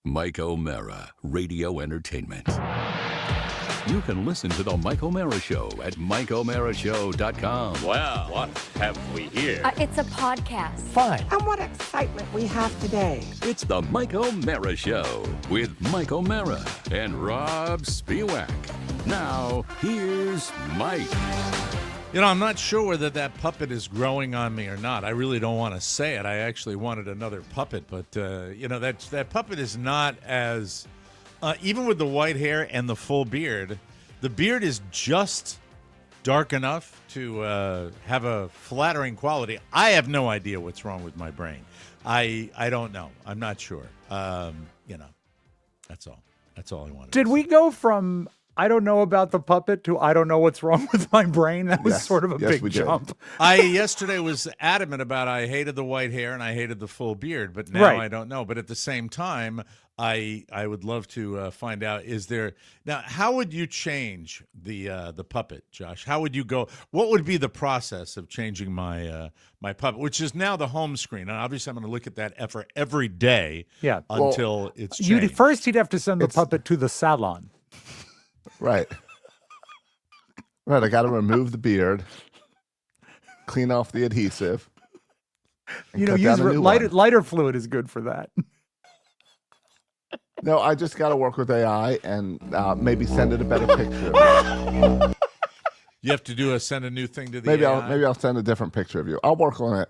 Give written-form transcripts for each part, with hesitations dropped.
Mike O'Mara, Radio Entertainment. You can listen to The Mike O'Mara Show at MikeO'MaraShow.com. Well, what have we here? It's a podcast. Fine. And what excitement we have today. It's The Mike O'Mara Show with Mike O'Mara and Rob Spiewak. Now, here's Mike. You know, I'm not sure whether that puppet is growing on me or not. I really don't want to say it. I actually wanted another puppet, but, that puppet is not as, even with the white hair and the full beard, the beard is just dark enough to have a flattering quality. I have no idea what's wrong with my brain. I don't know. I'm not sure. That's all. That's all I wanted Did to we say. go from I don't know about the puppet to I don't know what's wrong with my brain? That was sort of a big jump. I yesterday was adamant about I hated the white hair and I hated the full beard, but now Right. I don't know. But at the same time, I would love to find out, is there now, how would you change the puppet, Josh? How would you go? What would be the process of changing my my puppet, which is now the home screen? And obviously I'm going to look at that effort every day until it's changed. First, he'd have to send the puppet to the salon. Right. Right. I got to remove the beard, clean off the adhesive. And cut use down a new one. lighter fluid is good for that. No, I just got to work with AI and maybe send it a better picture. You have to send a new thing to the Maybe AI? I'll send a different picture of you. I'll work on it.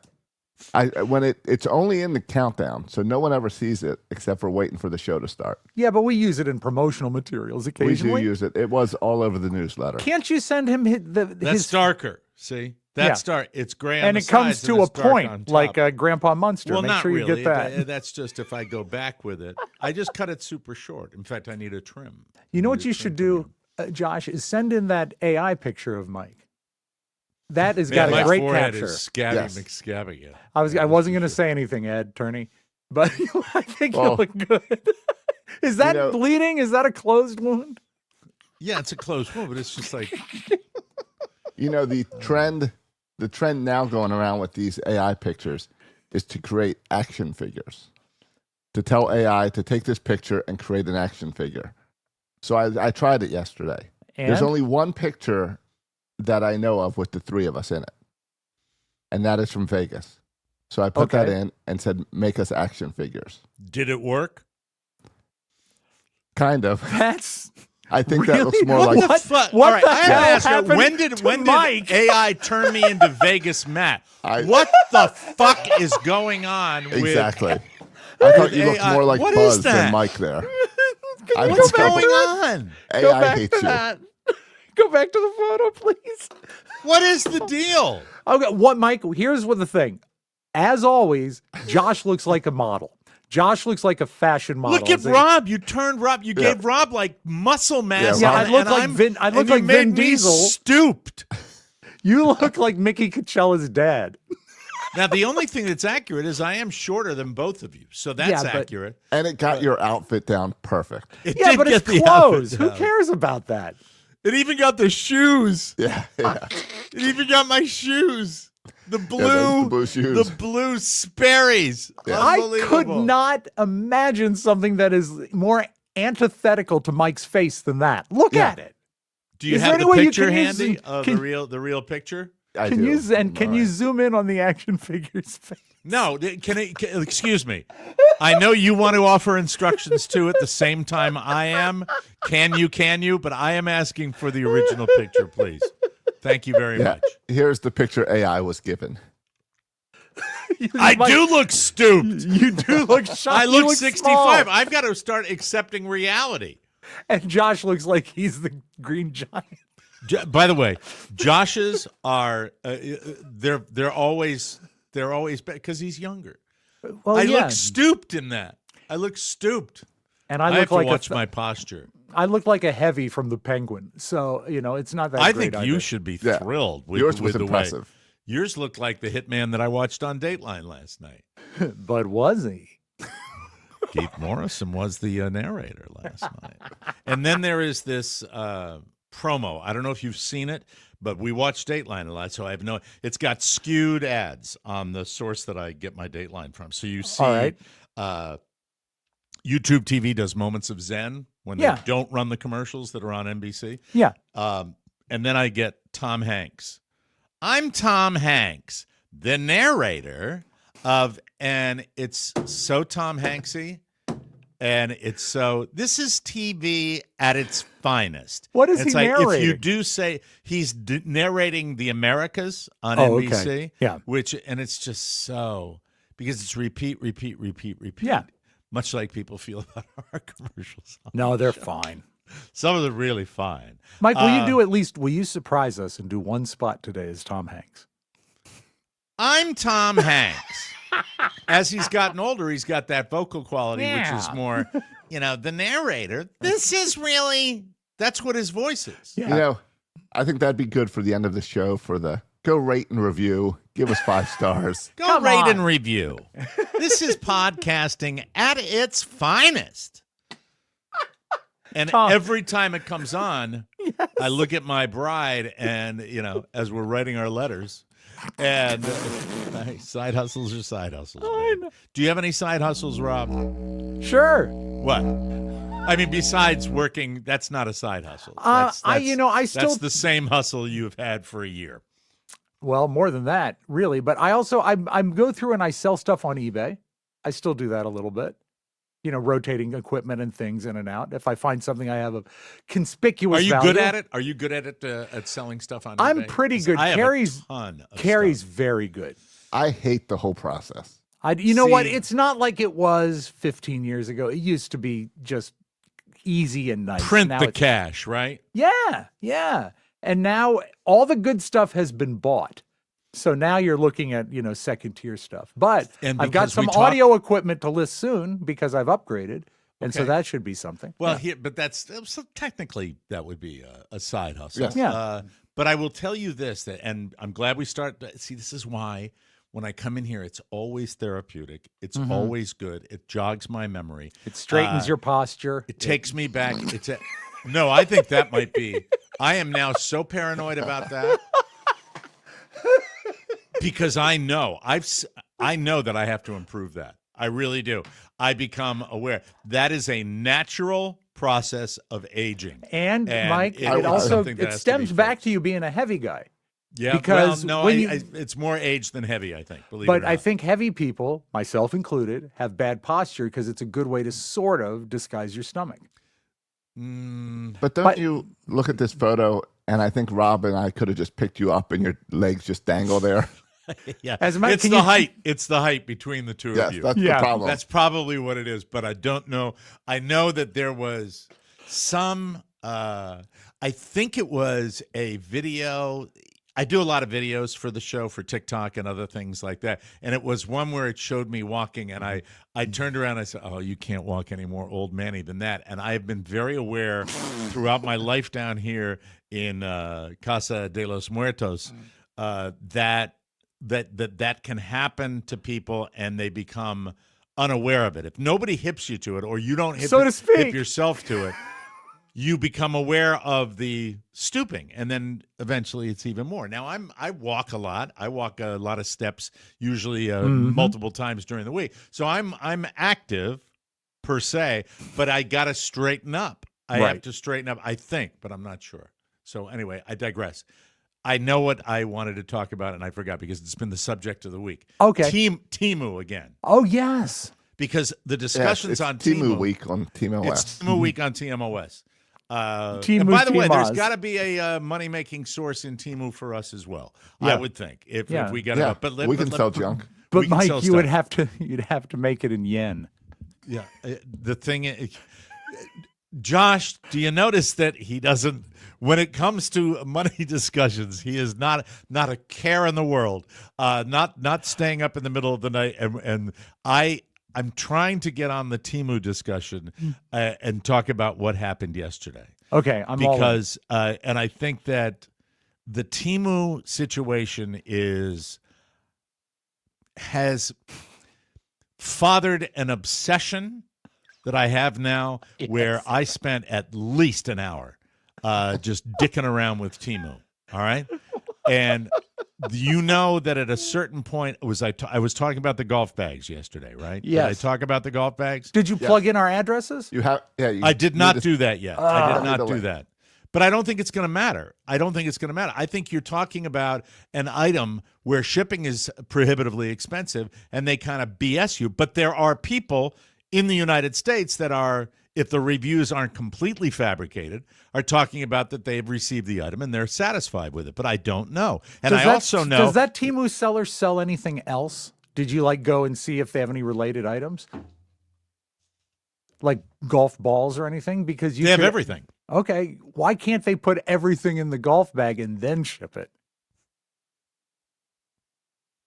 When it's only in the countdown, so no one ever sees it except for waiting for the show to start. Yeah, but we use it in promotional materials We occasionally. do use it. It was all over the newsletter. Can't you send him That's his darker. See? That's dark. It's gray on and the it comes sides to and a it's dark on point, top. like Grandpa Munster. Well, Make not sure you really. get that. That's just if I go back with it. I just cut it super short. In fact, I need a trim. You know what you should do, Josh, is send in that AI picture of Mike. That has got my a great forehead capture. is scabby Yes. McScabby. Yeah. I wasn't going to say anything, Ed Turney, but I think you Well, look good. Is that bleeding? Is that a closed wound? Yeah, it's a closed one, but it's just like The trend now going around with these AI pictures is to create action figures. To tell AI to take this picture and create an action figure. So I tried it yesterday. There's And? only one picture that I know of with the three of us in it. And that is from Vegas. So I put that Okay. in and said, make us action figures. did it work? Kind of. That's I think that looks more What like the Fuck. What All right, the I have to hell ask you, happened when to Mike? did AI turn me into Vegas Matt? What the fuck is going on with exactly. I thought you looked AI. more like What is Buzz that? than Mike there. What's going on? AI hates you. Go back to the photo, please. What is the deal? Okay, Mike? Here's what the thing. As always, Josh looks like a model. Josh looks like a fashion model. Look at Rob. You turned Rob. You gave Rob like muscle mass. Yeah, I on, look and like I'm- Vin- I look and you like made Vin me Diesel. stooped. You look like Mickey Coachella's dad. Now the only thing that's accurate is I am shorter than both of you, so that's Yeah, but- accurate. And it got your outfit down perfect. It Yeah, did but it's get the clothes. outfit Who down. cares about that? It even got the shoes. Yeah. yeah. It even got my shoes. The blue, those the blue shoes. the blue Sperry's. I could Unbelievable. not imagine something that is more antithetical to Mike's face than that. Look Yeah. at it. Do you Is there have any the way you picture can use handy the- of can- the real picture? I Can do. you All right. zoom in on the action figure's face? No. Excuse me. I know you want to offer instructions too at the same time I am. Can you? But I am asking for the original picture, please. Thank you very Yeah. much. Here's the picture AI was given. I Mike, do look stooped. You do look shocked. I You look 65. small. I've got to start accepting reality. And Josh looks like he's the Green Giant. By the way, Josh's are they're always because he's younger. Well, I yeah. look stooped in that. I look stooped. And I I have look to like watch a, my posture. I look like a heavy from the Penguin. So, it's not that I great think you either. should be Yeah. thrilled with, Yours with was the impressive. way. Yours looked like the hitman that I watched on Dateline last night. But was he? Keith Morrison was the narrator last night. And then there is this promo. I don't know if you've seen it, but we watch Dateline a lot, so I have no. It's got skewed ads on the source that I get my Dateline from. So you see All right. YouTube TV does Moments of Zen when Yeah. they don't run the commercials that are on NBC. Yeah. And then I get Tom Hanks. I'm Tom Hanks, the narrator of, and it's so Tom Hanksy, and it's so, this is TV at its finest. What is It's he like, if narrating? you do say, he's narrating The Americas on Oh, NBC, okay. Yeah. and it's just so, because it's repeat. Yeah. Much like people feel about our commercials. No, they're fine. Some of them really fine. Mike, will you surprise us and do one spot today as Tom Hanks? I'm Tom Hanks. As he's gotten older, he's got that vocal quality, which is more, the narrator. This is really, that's what his voice is. Yeah. You know, I think that'd be good for the end of the show for the go rate and review. Give us 5 stars. Go Come rate on. and review. This is podcasting at its finest. And Tom. every time it comes on, I look at my bride and, as we're writing our letters, and side hustles are side hustles. babe. Do you have any side hustles, Rob? Sure. What? I mean, besides working, that's not a side hustle. That's Still the same hustle you've had for a year. Well, more than that, really. But I also I go through and I sell stuff on eBay. I still do that a little bit. Rotating equipment and things in and out. If I find something I have a conspicuous Are you value. good at it? Are you good at it at selling stuff on I'm eBay? pretty 'Cause good. I have Carrie's a ton of Carrie's stuff. very good. I hate the whole process. You know what? See- It's not like it was 15 years ago. It used to be just easy and nice. Print Now the it's- cash, right? Yeah. And now all the good stuff has been bought. So now you're looking at, second tier stuff. But And I've got because we some talk- audio equipment to list soon because I've upgraded. And so Okay. that should be something. Well, but so technically that would be a side hustle. Yes. Yeah. But I will tell you this, and I'm glad we start. See, this is why when I come in here, it's always therapeutic. It's always good. It jogs my memory. It straightens your posture. It takes me back. No, I think that might be. I am now so paranoid about that because I know I know that I have to improve that. I really do. I become aware that is a natural process of aging. And Mike, it it is also something that it has to stems be back fixed. to you being a heavy guy. Yeah, because well, no, when you- it's more age than heavy, I think. Believe it But or I not. think heavy people, myself included, have bad posture because it's a good way to sort of disguise your stomach. But don't But- you look at this photo, and I think Rob and I could have just picked you up and your legs just dangle there. yeah, As a matter- it's can the you- height. It's the height between the two Yes, of you. that's Yeah. the problem. That's probably what it is, but I don't know. I know that there was some, I think it was a video. I do a lot of videos for the show for TikTok and other things like that. And it was one where it showed me walking, and I turned around and I said, "Oh, you can't walk any more old manny than that." And I have been very aware throughout my life down here in Casa de los Muertos that can happen to people and they become unaware of it. If nobody hips you to it, or you don't hip, So to speak. hip yourself to it, you become aware of the stooping, and then eventually it's even more. Now I walk a lot. I walk a lot of steps, usually multiple times during the week. So I'm active per se, but I got to straighten up. I have Right. to straighten up, I think, but I'm not sure. So anyway, I digress. I know what I wanted to talk about, and I forgot because it's been the subject of the week. Okay. Timu again, Oh, yes. because the Yes, discussions it's on Timu week on Team OS. It's Timu week on TMOS. Timu And by the way, there's Timaz. got to be a money-making source in Timu for us as well. Yeah. I would think if Yeah. we got Yeah, it up. But we can sell junk. But we can Mike, sell you'd stuff. have to make it in yen. Yeah. The thing is, Josh, do you notice that he doesn't, when it comes to money discussions, he is not a care in the world, not staying up in the middle of the night. And I'm trying to get on the Timu discussion and talk about what happened yesterday. Okay, I'm all in. Because and I think that the Timu situation has fathered an obsession that I have now, where I spent at least an hour just dicking around with Timu. All right, and You know that at a certain point, I was talking about the golf bags yesterday, right? Yes. Did I talk about the golf bags? Did you plug in our addresses? You have, yeah. You I did need not to- do that yet. I did not Either do way. that. But I don't think it's going to matter. I think you're talking about an item where shipping is prohibitively expensive and they kind of BS you. But there are people in the United States that are, if the reviews aren't completely fabricated, are talking about that they've received the item and they're satisfied with it. But I don't know. And I also know. Does that Temu seller sell anything else? Did you go and see if they have any related items? Like golf balls or anything? Because they have everything. Okay, why can't they put everything in the golf bag and then ship it?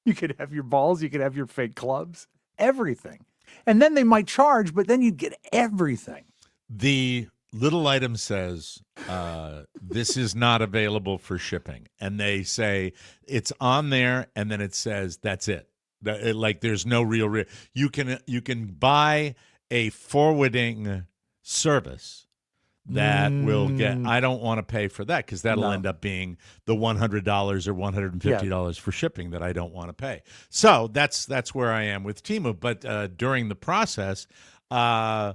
You could have your balls, you could have your fake clubs, everything. And then they might charge, but then you'd get everything. The little item says, this is not available for shipping. And they say it's on there, and then it says, that's it. There's no real. You can buy a forwarding service that will get. I don't want to pay for that because that'll end up being the $100 or $150 for shipping that I don't want to pay. So that's where I am with Temu. But during the process, a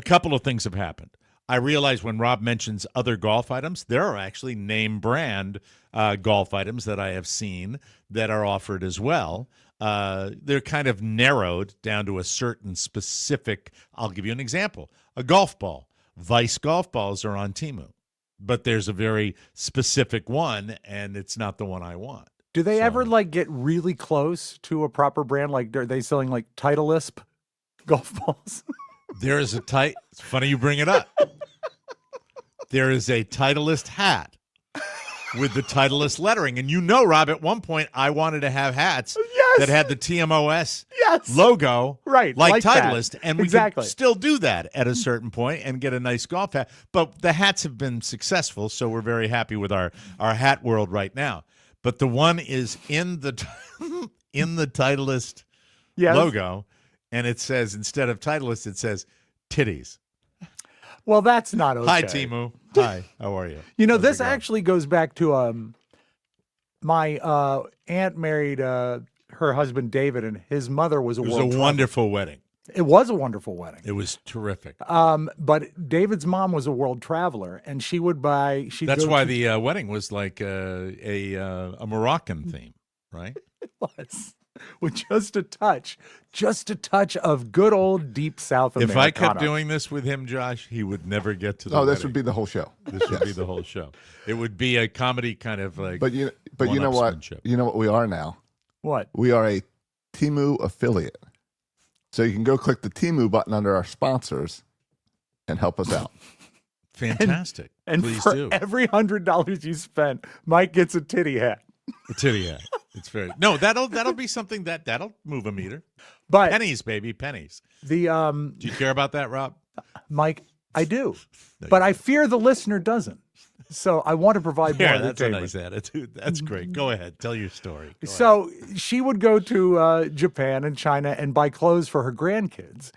couple of things have happened. I realize when Rob mentions other golf items, there are actually name brand golf items that I have seen that are offered as well. They're kind of narrowed down to a certain specific. I'll give you an example: a golf ball. Vice golf balls are on Temu, but there's a very specific one, and it's not the one I want. Do they ever get really close to a proper brand? Like, are they selling Titleist golf balls? There is it's funny you bring it up. There is a Titleist hat with the Titleist lettering. And Rob, at one point I wanted to have hats that had the TMOS logo, right, like that. Titleist. And we Exactly. could still do that at a certain point and get a nice golf hat. But the hats have been successful, so we're very happy with our hat world right now. But the one is in the Titleist logo, and it says, instead of Titleist, it says titties. Well, that's not okay. Hi, Temu. Hi, how are you? This actually goes back to my aunt married her husband David, and his mother was a It was world a wonderful wedding. It was a wonderful wedding. It was terrific. But David's mom was a world traveler, and she would buy. That's why the wedding was like a Moroccan theme, right? It was with just a touch of good old deep South America. If I kept doing this with him, Josh, he would never get to the. Oh, this would be the whole show. This would be the whole show. It would be a comedy kind of like. But you know what? You know what we are now. What? We are a Temu affiliate. So you can go click the Temu button under our sponsors and help us out. Fantastic. And please for do. every $100 you spend, Mike gets a titty hat. A titty hat. It's very that'll be something that'll move a meter. But pennies, baby, pennies. The Do you care about that, Rob? Mike, I do. No, but I fear the listener doesn't. So I want to provide more that's a entertainment. nice attitude. That's great. Go ahead. Tell your story. Go So she would go to Japan and China and buy clothes for her grandkids.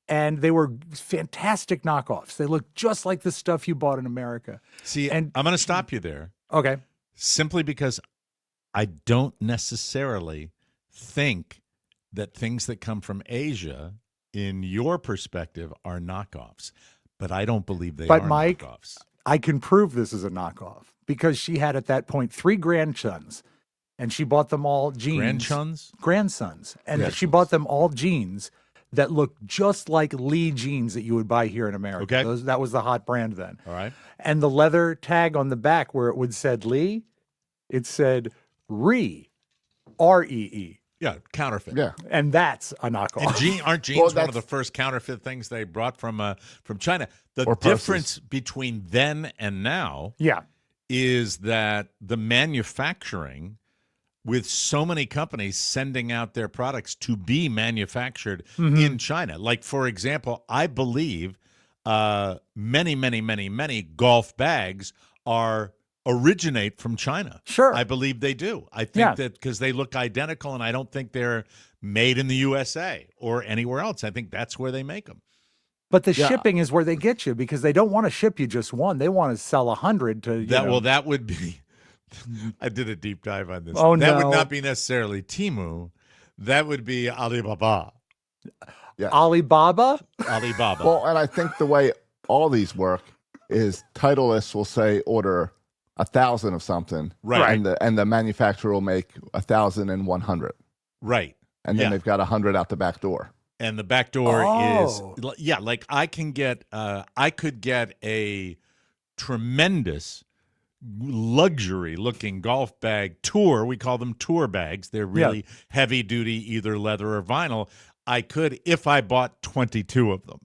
And they were fantastic knockoffs. They looked just like the stuff you bought in America. See, and I'm going to stop you there. Okay. Simply because I don't necessarily think that things that come from Asia, in your perspective, are knockoffs. But I don't believe they are Mike, knockoffs. I can prove this is a knockoff because she had at that point 3 grandsons, and she bought them all jeans. Grandsons. And she bought them all jeans that looked just like Lee jeans that you would buy here in America. Okay. That was the hot brand then. All right. And the leather tag on the back where it would said Lee, it said REE, REE. Yeah, counterfeit. Yeah. And that's a knockoff. And aren't jeans one of the first counterfeit things they brought from China? The difference between then and now is that the manufacturing, with so many companies sending out their products to be manufactured in China. Like, for example, I believe many golf bags originate from China. Sure. I believe they do. I think that because they look identical, and I don't think they're made in the USA or anywhere else. I think that's where they make them. But the shipping is where they get you because they don't want to ship you just one. They want to sell 100 to that. Well, that would be I did a deep dive on this. Oh, that no. would not be necessarily Temu. That would be Alibaba. Alibaba? Alibaba. Well, and I think the way all these work is Titleist will say order 1,000 of something, Right. And the manufacturer will make 1,100, Right. and then Yeah. they've got 100 out the back door. And the back door Oh. is, yeah, like I could get a tremendous luxury looking golf bag tour. We call them tour bags. They're really heavy duty, either leather or vinyl. I could if I bought 22 of them,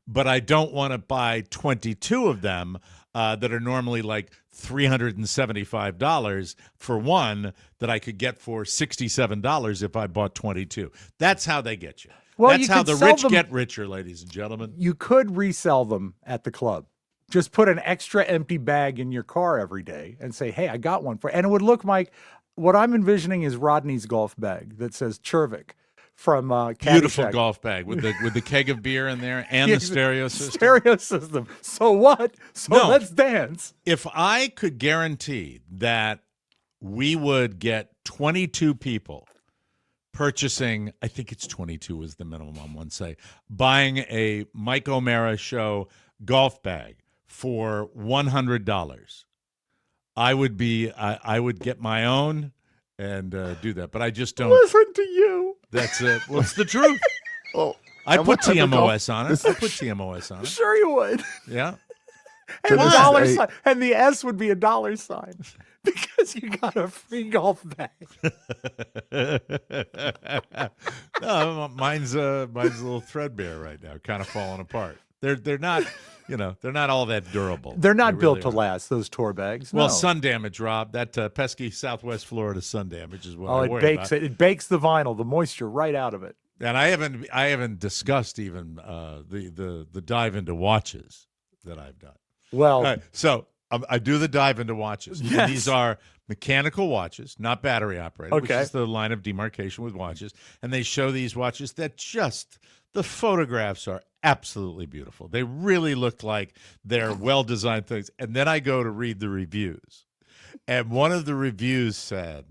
but I don't want to buy 22 of them that are normally like $375 for one that I could get for $67 if I bought 22. That's how they get you. Well, That's you how could the sell rich them- get richer, ladies and gentlemen. You could resell them at the club. Just put an extra empty bag in your car every day and say, hey, I got one for, and it would look like what I'm envisioning is Rodney's golf bag that says Chervik from Beautiful Caddyshack. golf bag with the keg of beer in there and Yeah, the stereo system. Stereo system. So what? So No. let's dance. If I could guarantee that we would get 22 people purchasing, I think it's 22 is the minimum on one site, buying a Mike O'Mara show golf bag for $100, I would get my own and do that. But I just don't. Listen to you. That's it. Well, it's the truth. Oh, I and put what type of golf- TMOS on it. this- I put TMOS on it. Sure you would. Yeah. So And, this the is dollar a- sign, and the S would be a dollar sign because you got a free golf bag. No, mine's a little threadbare right now, kind of falling apart. They're not, they're not all that durable. They're not They built really to aren't. last, those tour bags. Well, no. sun damage, Rob. That pesky Southwest Florida sun damage is what Oh, I it worry bakes about. it. It bakes the vinyl, the moisture right out of it. And I haven't discussed even the dive into watches that I've done. Well, All right, so I do the dive into watches. And Yes. these are mechanical watches, not battery operated, which Okay. is the line of demarcation with watches. And they show these watches that the photographs are absolutely beautiful. They really look like they're well-designed things. And then I go to read the reviews. And one of the reviews said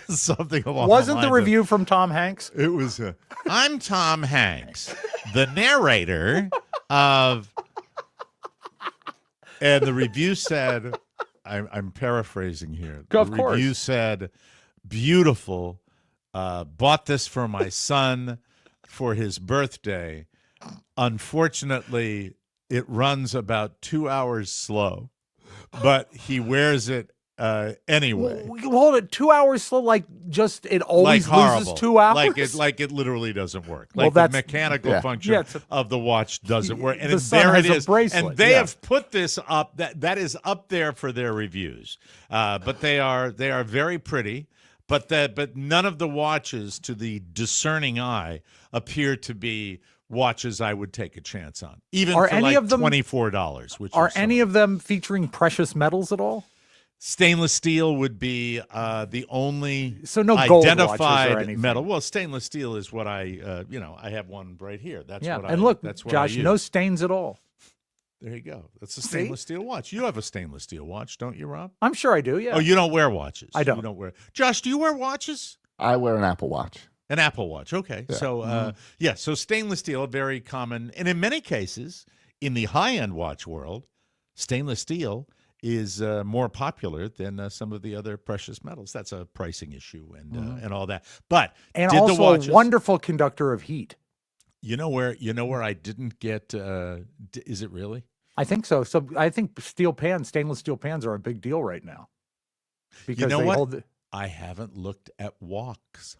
something along wasn't the the lines of, review from Tom Hanks? it was, I'm Tom Hanks, the narrator of, and the review said, I'm paraphrasing here. Of The course. review said, beautiful, bought this for my son for his birthday. Unfortunately, it runs about 2 hours slow, but he wears it anyway. Hold it, 2 hours slow, like just it always Like horrible. loses 2 hours. Like it literally doesn't work. Well, Like the that's- mechanical yeah. function Yeah, it's a- of the watch doesn't work. And The son there has it a is. bracelet, And they yeah. have put this up. That is up there for their reviews. But they are very pretty. But none of the watches to the discerning eye appear to be watches I would take a chance on, even Are for any like of them- $24. Which Are is some any of them featuring precious metals at all? Stainless steel would be the only So no gold watches or identified anything. metal. Well, stainless steel is what I have one right here. That's Yeah, what and I, look, that's what Josh, I use. no stains at all. There you go. That's a stainless steel watch. You have a stainless steel watch, don't you, Rob? I'm sure I do. Yeah. Oh, you don't wear watches. I don't. You don't wear. Josh, do you wear watches? I wear an Apple Watch. An Apple Watch. Okay. Yeah. So, so stainless steel, very common. And in many cases, in the high-end watch world, stainless steel is more popular than some of the other precious metals. That's a pricing issue and all that. But and did also the watches, a wonderful conductor of heat. You know where I didn't get, is it really? I think so. So I think stainless steel pans are a big deal right now. Because know they what? hold the, I haven't looked at walks.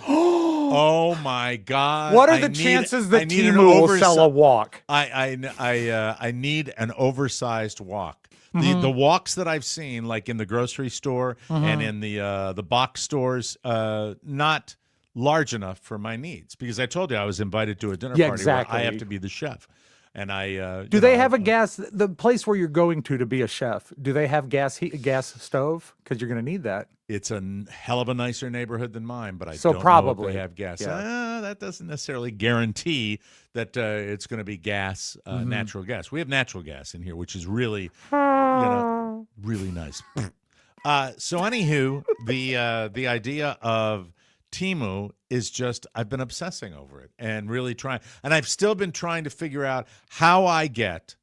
Oh my God! What are I the need- chances I that need an Temu will sell a oversi- walk? I need an oversized walk. Mm-hmm. The walks that I've seen, like in the grocery store and in the box stores, not large enough for my needs. Because I told you I was invited to a dinner Yeah, party where I exactly. have to be the chef, and I Do they have a gas? The place where you're going to be a chef, do they have gas stove? Because you're going to need that. It's a hell of a nicer neighborhood than mine, but I So don't know probably, if they have gas. yeah. That doesn't necessarily guarantee that it's going to be gas, Mm-hmm. natural gas. We have natural gas in here, which is really, really nice. So anywho, the idea of Temu is just I've been obsessing over it and really trying, and I've still been trying to figure out how I get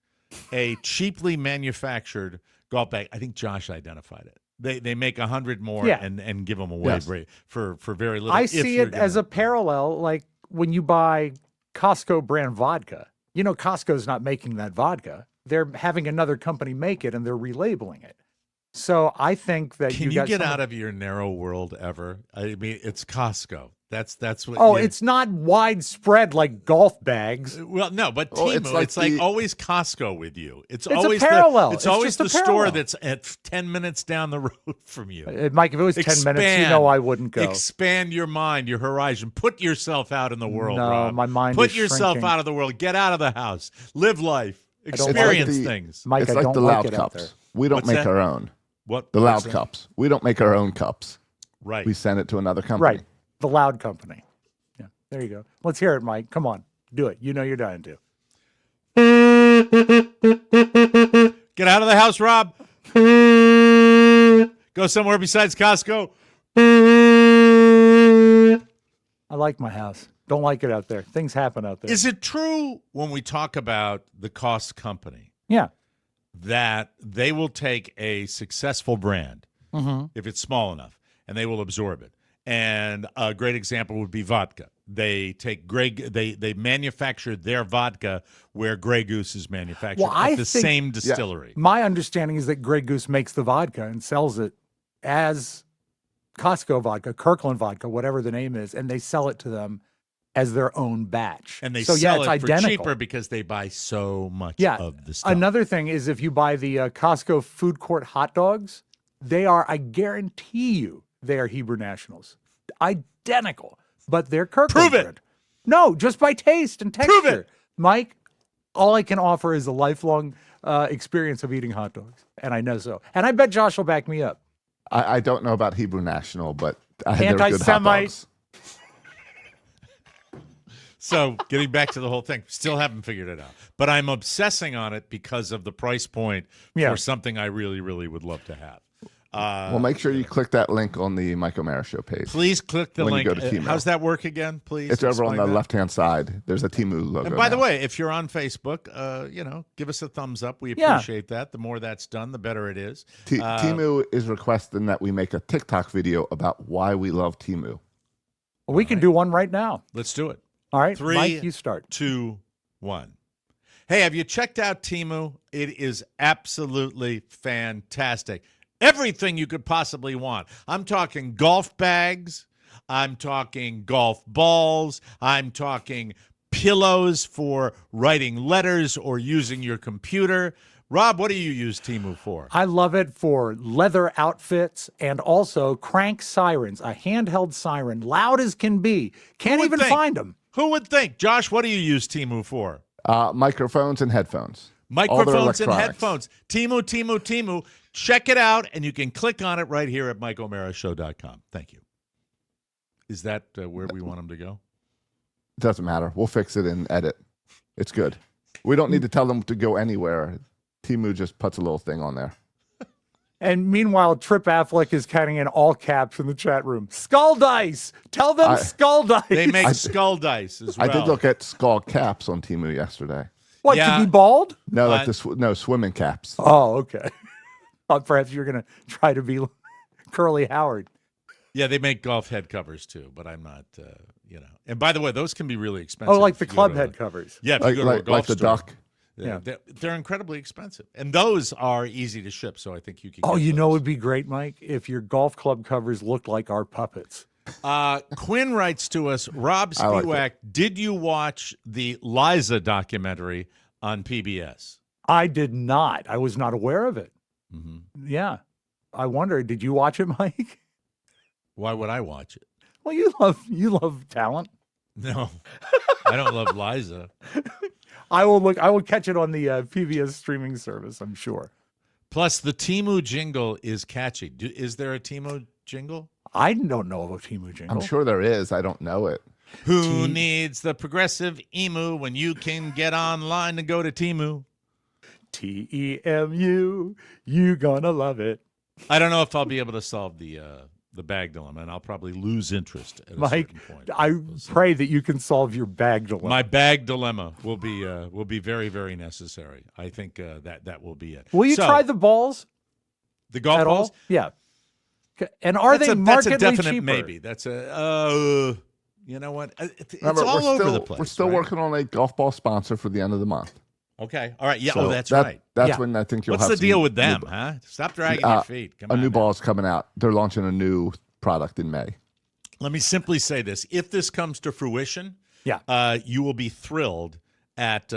a cheaply manufactured golf bag. I think Josh identified it. They make 100 more Yeah. and give them away Yes. for very little. I if see you're it as gonna- a parallel, like when you buy Costco brand vodka. You know, Costco's not making that vodka. They're having another company make it, and they're relabeling it. So I think that Can you got get some out of your narrow world ever? I mean, it's Costco. That's what. Oh, you- it's not widespread like golf bags. Well, no, but Oh, Temu, it's it's like like the- always Costco with you. It's a always parallel. It's It's always just a the store parallel. that's at 10 minutes down the road from you. Mike, if it was 10 minutes, you know I wouldn't go. Expand your mind, your horizon. Put yourself out in the world, No, Rob. my mind Put is yourself shrinking. out of the world. Get out of the house. Live life. don't like Experience the- things. Mike, It's I like don't the like loud it out there. cups. We don't What's make that? our own. What The what's loud that? cups. We don't make our own cups. Right. We send it to another company. Right. The loud company. Yeah. There you go. Let's hear it, Mike. Come on. Do it. You know you're dying to. Get out of the house, Rob. Go somewhere besides Costco. I like my house. Don't like it out there. Things happen out there. Is it true when we talk about the cost company Yeah. that they will take a successful brand Mm-hmm. if it's small enough and they will absorb it? And a great example would be vodka. They take they manufacture their vodka where Grey Goose is manufactured Well, I at the think- same distillery. My understanding is that Grey Goose makes the vodka and sells it as Costco vodka, Kirkland vodka, whatever the name is, and they sell it to them as their own batch. And they so, sell yeah, it it's for identical. cheaper because they buy so much Yeah. of the stuff. Another thing is if you buy the Costco food court hot dogs, they are, I guarantee you, they are Hebrew Nationals. Identical. But they're Kirkland Prove it. brand. No, just by taste and texture. Prove it. Mike, all I can offer is a lifelong experience of eating hot dogs. And I know so. And I bet Josh will back me up. I don't know about Hebrew National, but they're good hot Anti-Semite. dogs. So getting back to the whole thing, still haven't figured it out. But I'm obsessing on it because of the price point Yeah. for something I really, really would love to have. Well, make sure you click that link on the Mike O'Mara Show page. Please click the When you link. go to Temu. How's that work again, please? It's over on Explain the that. left-hand side. There's a Temu logo. And by the now. way, if you're on Facebook, give us a thumbs up. We Yeah. appreciate that. The more that's done, the better it is. Temu is requesting that we make a TikTok video about why we love Temu. Well, we can do one right now. Let's do it. All right, 3, Mike, you start. 2, 1. Hey, have you checked out Temu? It is absolutely fantastic. Everything you could possibly want. I'm talking golf bags. I'm talking golf balls. I'm talking pillows for writing letters or using your computer. Rob, what do you use Temu for? I love it for leather outfits and also crank sirens, a handheld siren, loud as can be. Can't would even think? find them. Who would think? Josh, what do you use Temu for? Microphones and headphones. All their Microphones and electronics. headphones. Temu. Check it out, and you can click on it right here at MikeO'MaraShow.com. Thank you. Is that where we want them to go? Doesn't matter. We'll fix it in edit. It's good. We don't need to tell them to go anywhere. Temu just puts a little thing on there. And meanwhile, Trip Affleck is counting in all caps in the chat room. Skull dice. Tell them skull dice. They make skull dice as well. I did look at skull caps on Temu yesterday. What, Yeah. to be bald? No, like What? no swimming caps. Oh, okay. Perhaps you're going to try to be Curly Howard. Yeah, they make golf head covers too, but I'm not, And by the way, those can be really expensive. Oh, like if the you go club to head a- covers. Yeah, if you Like, go to a like, golf like the store. duck. Yeah. They're incredibly expensive. And those are easy to ship, so I think you can Oh, get you know those. it would be great, Mike, if your golf club covers looked like our puppets. Quinn writes to us, Rob I like Spiewak, did you watch the Liza documentary on PBS? I did not. I was not aware of it. Mm-hmm. Yeah. I wonder, did you watch it, Mike? Why would I watch it? Well, you love talent. No, I don't love Liza. I will catch it on the PBS streaming service, I'm sure. Plus, the Temu jingle is catchy. Is there a Temu jingle? I don't know of a Temu jingle. I'm sure there is. I don't know it. Who needs the progressive emu when you can get online to go to Temu? TEMU, you gonna love it. I don't know if I'll be able to solve the bag dilemma, and I'll probably lose interest at a Mike, certain point. I We'll see. pray that you can solve your bag dilemma. My bag dilemma will be very, very necessary. I think that will be it. Will you So, try the balls the golf at balls? all? Yeah. And are they That's markedly a definite cheaper? maybe. That's you know what? It's Remember, all we're over still, the place. We're still right? working on a golf ball sponsor for the end of the month. Okay. All right. Yeah. So that's that- right. That's Yeah. when I think you'll What's have the some deal with new- them, huh? Stop dragging your feet. Come a on, new man. ball is coming out. They're launching a new product in May. Let me simply say this: if this comes to fruition, Yeah. you will be thrilled at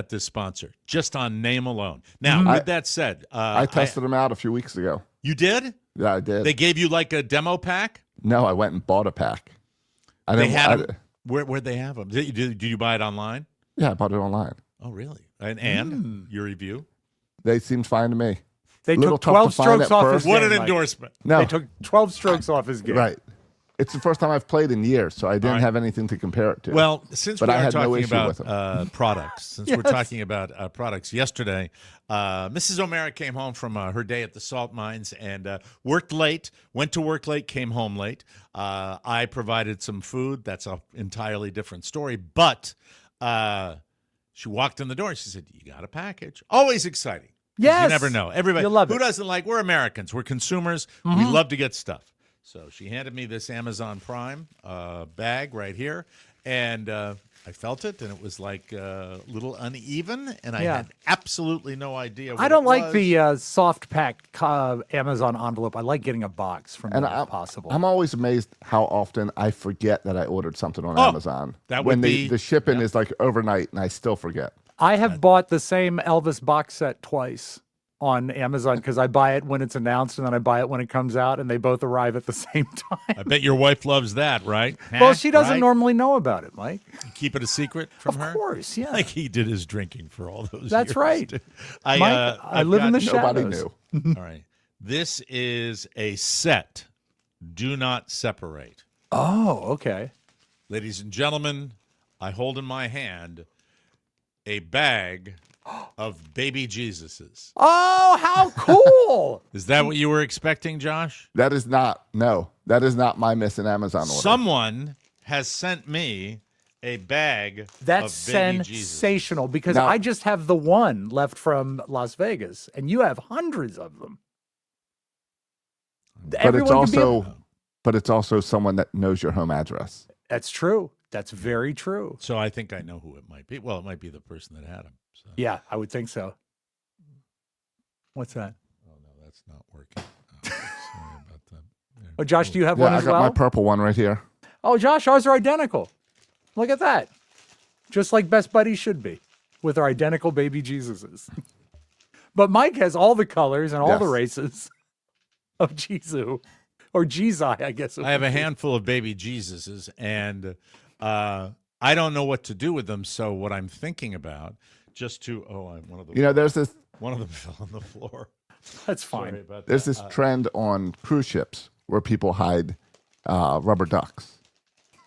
this sponsor just on name alone. Now, Mm-hmm. with that said, I tested them out a few weeks ago. You did? Yeah, I did. They gave you like a demo pack. No, I went and bought a pack. I They didn't- had I- them. Where'd they have them? Did you buy it online? Yeah, I bought it online. Oh, really? And Hmm. your review? They seemed fine to me. They Little took tough 12 to find strokes at off first. his What game. an Mike. endorsement! No, They took 12 strokes off his game. right. It's the first time I've played in years, so I didn't right. have anything to compare it to. Well, since But we I are had no talking issue with about products, since we're talking about products, yesterday, Mrs. O'Mara came home from her day at the salt mines and worked late, went to work late, came home late. I provided some food. That's an entirely different story. But she walked in the door and she said, "You got a package." Always exciting. 'Cause Yes. You never know. Everybody, You'll love who it. doesn't like, we're Americans. We're consumers. We love to get stuff. So she handed me this Amazon Prime bag right here, and I felt it, and it was like a little uneven, and I Yeah. had absolutely no idea what I don't it like was. the soft packed Amazon envelope. I like getting a box from and them I'm, if possible. I'm always amazed how often I forget that I ordered something on Oh, Amazon. that when would be- the shipping is like overnight, and I still forget. I have bought the same Elvis box set twice on Amazon because I buy it when it's announced and then I buy it when it comes out, and they both arrive at the same time. I bet your wife loves that, right? Well, Huh? she doesn't Right? normally know about it, Mike. Keep it a secret from Of her? course, yeah. Like he did his drinking for all those That's years. right. I, Mike, I I've live in got- the Nobody shadows. knew. All right. This is a set. Do not separate. Oh, okay. Ladies and gentlemen, I hold in my hand a bag of baby Jesuses. Oh, how cool! Is that what you were expecting, Josh? That is not my missing Amazon order. Someone has sent me a bag That's of baby Jesus. sensational because Now- I just have the one left from Las Vegas, and you have hundreds of them. but it's Everyone can be also but it's also someone that knows your home address. That's true. That's very true. So I think I know who it might be. Well, it might be the person that had them. So. Yeah, I would think so. What's that? Oh, no, that's not working. Oh, sorry about that. There. Oh, Josh, do you have Yeah, one I as got well? my purple one right here. Oh, Josh, ours are identical. Look at that. Just like best buddies should be with our identical baby Jesuses. But Mike has all the colors and all the Yes. races of Jesu. Or Jezi, I guess. it I have would a be. handful of baby Jesuses, and I don't know what to do with them. So what I'm thinking about, just to one of them, You know, there's this one of them fell on the floor. That's Sorry fine. about there's that. this trend on cruise ships where people hide rubber ducks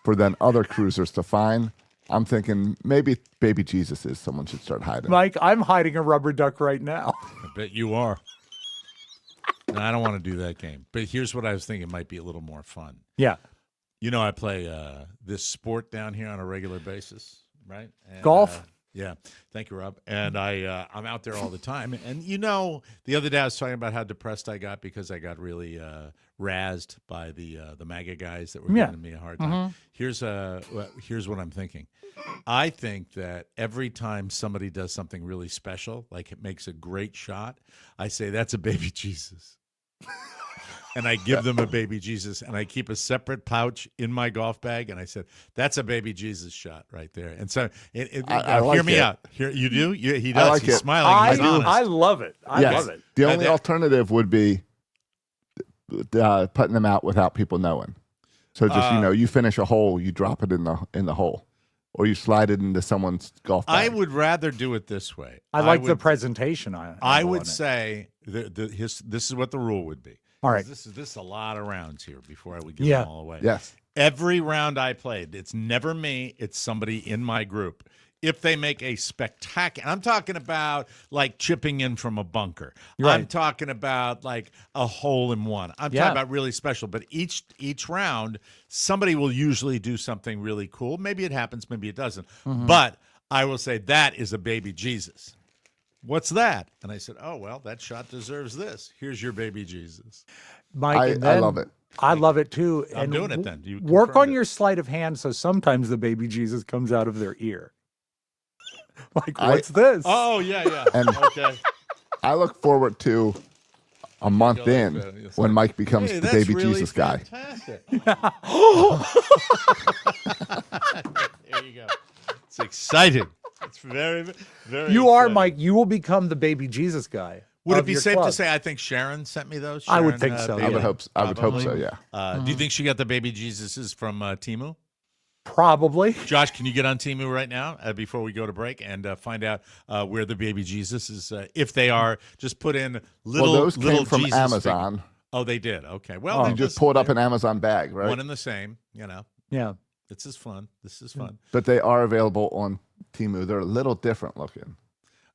for then other cruisers to find. I'm thinking maybe baby Jesus is someone should start hiding. Mike, I'm hiding a rubber duck right now. I bet you are. And I don't want to do that game. But here's what I was thinking might be a little more fun. Yeah. You know, I play this sport down here on a regular basis, right? And, Golf? Yeah. Thank you, Rob. And I'm out there all the time. And, you know, the other day I was talking about how depressed I got because I got really razzed by the MAGA guys that were Yeah. giving me a hard time. Here's what I'm thinking. I think that every time somebody does something really special, like it makes a great shot, I say, that's a baby Jesus. And I give them a baby Jesus, and I keep a separate pouch in my golf bag, and I said, "That's a baby Jesus shot right there." And so, I like hear me it. out. Here, you do. He does. like He's it. smiling. He's honest. I love it. I Yes. love it. The And only that- alternative would be putting them out without people knowing. So just you finish a hole, you drop it in the hole, or you slide it into someone's golf bag. I would rather do it this way. I like the would- presentation. I angle would on it. say this is what the rule would be. All right. This is a lot of rounds here before I would give Yeah. them all away. Yes. Every round I played, it's never me, it's somebody in my group. if they make a spectacular, I'm talking about like chipping in from a bunker. Right. I'm talking about like a hole in one. I'm Yeah. talking about really special. But each round, somebody will usually do something really cool. Maybe it happens, maybe it doesn't. But I will say that is a baby Jesus. What's that? And I said, oh, well, that shot deserves this. Here's your baby Jesus. Mike, I and then love it. I love it too. I'm And doing it then. You work confirmed on it. your sleight of hand so sometimes the baby Jesus comes out of their ear. Like, what's this? Oh, yeah. And- Okay. I look forward to a month like in that. It's when like, Mike becomes Hey, the that's baby really Jesus guy. fantastic. There you go. It's exciting. It's very, very You are, exciting. Mike. You will become the baby Jesus guy. Would it of be your safe club. to say I think Sharon sent me those? I would Sharon, think so, I would yeah. hope. I would hope so. Probably. Yeah. Do you think she got the baby Jesuses from Timu? Probably. Josh, can you get on Timu right now before we go to break and find out where the baby Jesus is? If they are, just put in little. Well, those little came from Jesus Amazon. Oh, they did. Okay. Well, Oh. then You just pull it up in Amazon bag, right? one and the same. You know, Yeah. this is fun. This is fun. But they are available on Temu. They're a little different looking.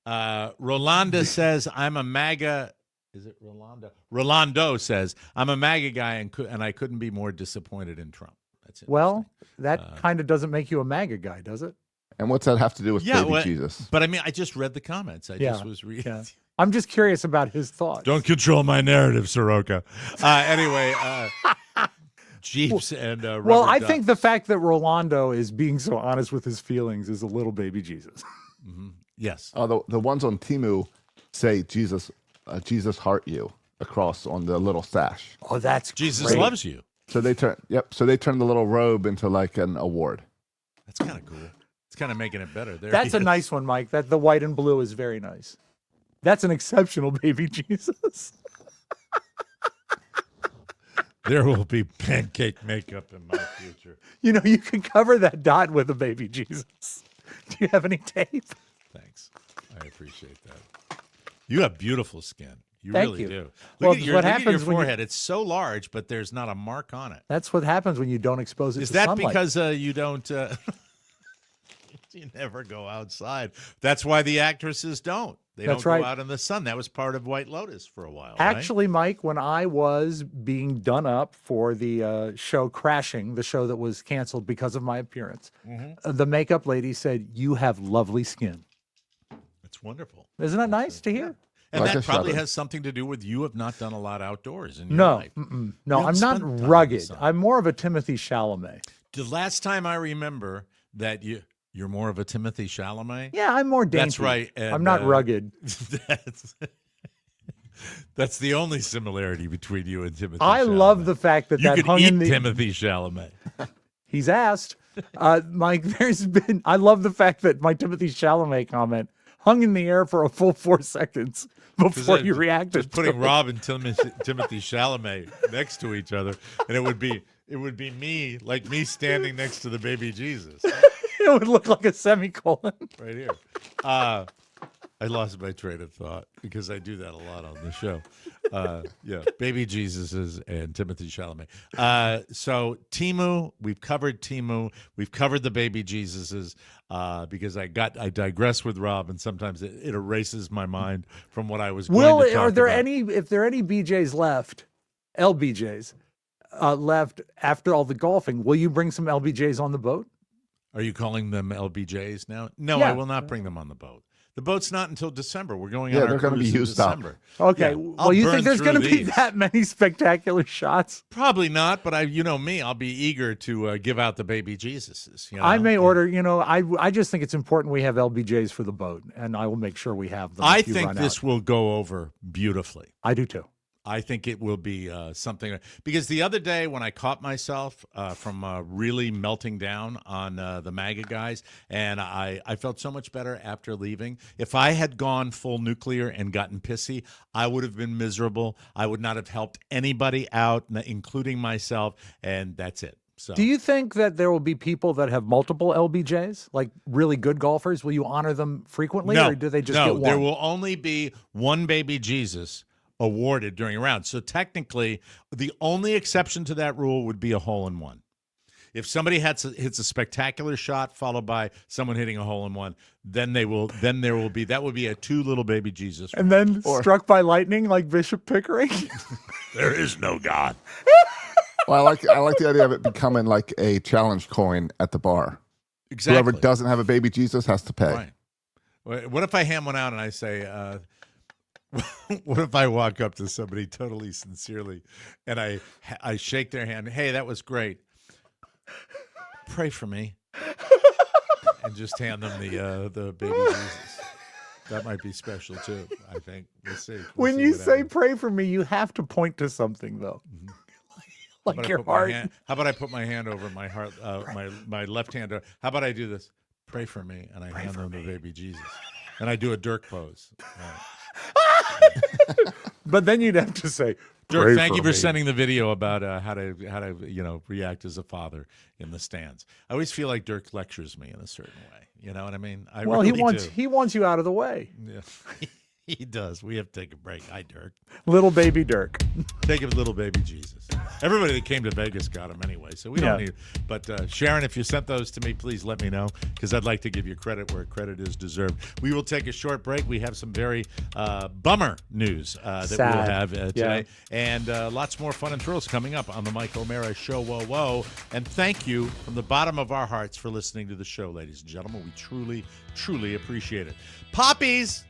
Rolanda says, I'm a MAGA. Is it Rolando? Rolando says, I'm a MAGA guy and I couldn't be more disappointed in Trump. That's it. Well, that kind of doesn't make you a MAGA guy, does it? And what's that have to do with Yeah, baby well, Jesus? But I mean, I just read the comments. I Yeah, just was reading. Yeah. I'm just curious about his thoughts. Don't control my narrative, Soroka. Anyway, Jeeps and well, rubber I ducks. think the fact that Rolando is being so honest with his feelings is a little baby Jesus. yes. Oh, the ones on Temu say Jesus heart you across on the little sash. Oh, that's Jesus great. loves you. So they turn So they turn the little robe into like an award. That's kind of cool. It's kind of making it better. There That's he a is. nice one, Mike. That the white and blue is very nice. That's an exceptional baby Jesus. There will be pancake makeup in my future. You know, you can cover that dot with a baby Jesus. Do you have any tape? Thanks. I appreciate that. You have beautiful skin. You Thank really you. do. Well, Look at your, what look at your happens when you- forehead. It's so large, but there's not a mark on it. That's what happens when you don't expose it Is to that sunlight. because you don't? You never go outside. That's why the actresses don't. They That's don't right. go out in the sun. That was part of White Lotus for a while. right? Actually, Mike, when I was being done up for the show Crashing, the show that was canceled because of my appearance, Mm-hmm. the makeup lady said, "You have lovely skin." It's wonderful. Isn't that nice to hear? And Like that a probably shudder. has something to do with you have not done a lot outdoors in your No, life. no, You I'm don't not spend time in the rugged. sun. I'm more of a Timothy Chalamet. The last time I remember that you're more of a Timothy Chalamet. Yeah, I'm more dainty. That's right. I'm and, not rugged. That's the only similarity between you and Timothy. I Chalamet. love the fact that you that could hung eat in the. Timothy Chalamet. He's asked, Mike. There's been. I love the fact that my Timothy Chalamet comment hung in the air for a full 4 seconds before you reacted. Just putting to it. Rob and Timothy Chalamet next to each other, and it would be me, like me standing next to the baby Jesus It would look like a semicolon. right here. I lost my train of thought because I do that a lot on the show. Yeah, baby Jesuses and Timothy Chalamet. So Timu, we've covered Timu. We've covered the baby Jesuses because I digress with Rob, and sometimes it erases my mind from what I was going to talk Are there about. if there are any BJs left, LBJs left after all the golfing? Will you bring some LBJs on the boat? Are you calling them LBJs now? No, Yeah. I will not bring them on the boat. The boat's not until December. We're going Yeah, on our they're gonna be cruise in used up. December. Okay. Yeah, well, I'll you burn think there's through going to be these. that many spectacular shots? Probably not, but you know me, I'll be eager to give out the baby Jesuses. You know? I may order. You know, I just think it's important we have LBJs for the boat, and I will make sure we have them. I if you think run this out. will go over beautifully. I do too. I think it will be something because the other day when I caught myself from really melting down on the MAGA guys, and I felt so much better after leaving. If I had gone full nuclear and gotten pissy, I would have been miserable. I would not have helped anybody out, including myself, and that's it. So. Do you think that there will be people that have multiple LBJs, like really good golfers? Will you honor them frequently, or do they just get one? There will only be one baby Jesus awarded during a round. So technically, the only exception to that rule would be a hole in one. If somebody hits a spectacular shot followed by someone hitting a hole in one, then there will be a 2 little baby Jesus. And then struck by lightning like Bishop Pickering. There is no God. Well, I like the idea of it becoming like a challenge coin at the bar. Exactly. Whoever doesn't have a baby Jesus has to pay. Right. What if I hand one out and I say, what if I walk up to somebody totally sincerely and I shake their hand? Hey, that was great. Pray for me. And just hand them the baby Jesus. That might be special too, I think. We'll see. When you say pray for me, you have to point to something, though. Like your heart. How about I put my hand over my heart, my left hand? How about I do this? Pray for me, and I hand them the baby Jesus. And I do a Dirk pose. Right. But then you'd have to say, Dirk, thank you for sending the video about how to react as a father in the stands. I always feel like Dirk lectures me in a certain way. You know what I mean? He wants you out of the way. Yeah. He does. We have to take a break. Hi, Dirk. Little baby Dirk. Take a little baby Jesus. Everybody that came to Vegas got him anyway, so we don't need. But Sharon, if you sent those to me, please let me know, because I'd like to give you credit where credit is deserved. We will take a short break. We have some very bummer news that we'll have today, and lots more fun and thrills coming up on the Mike O'Mara Show. Whoa, whoa. And thank you from the bottom of our hearts for listening to the show, ladies and gentlemen. We truly, truly appreciate it. Poppies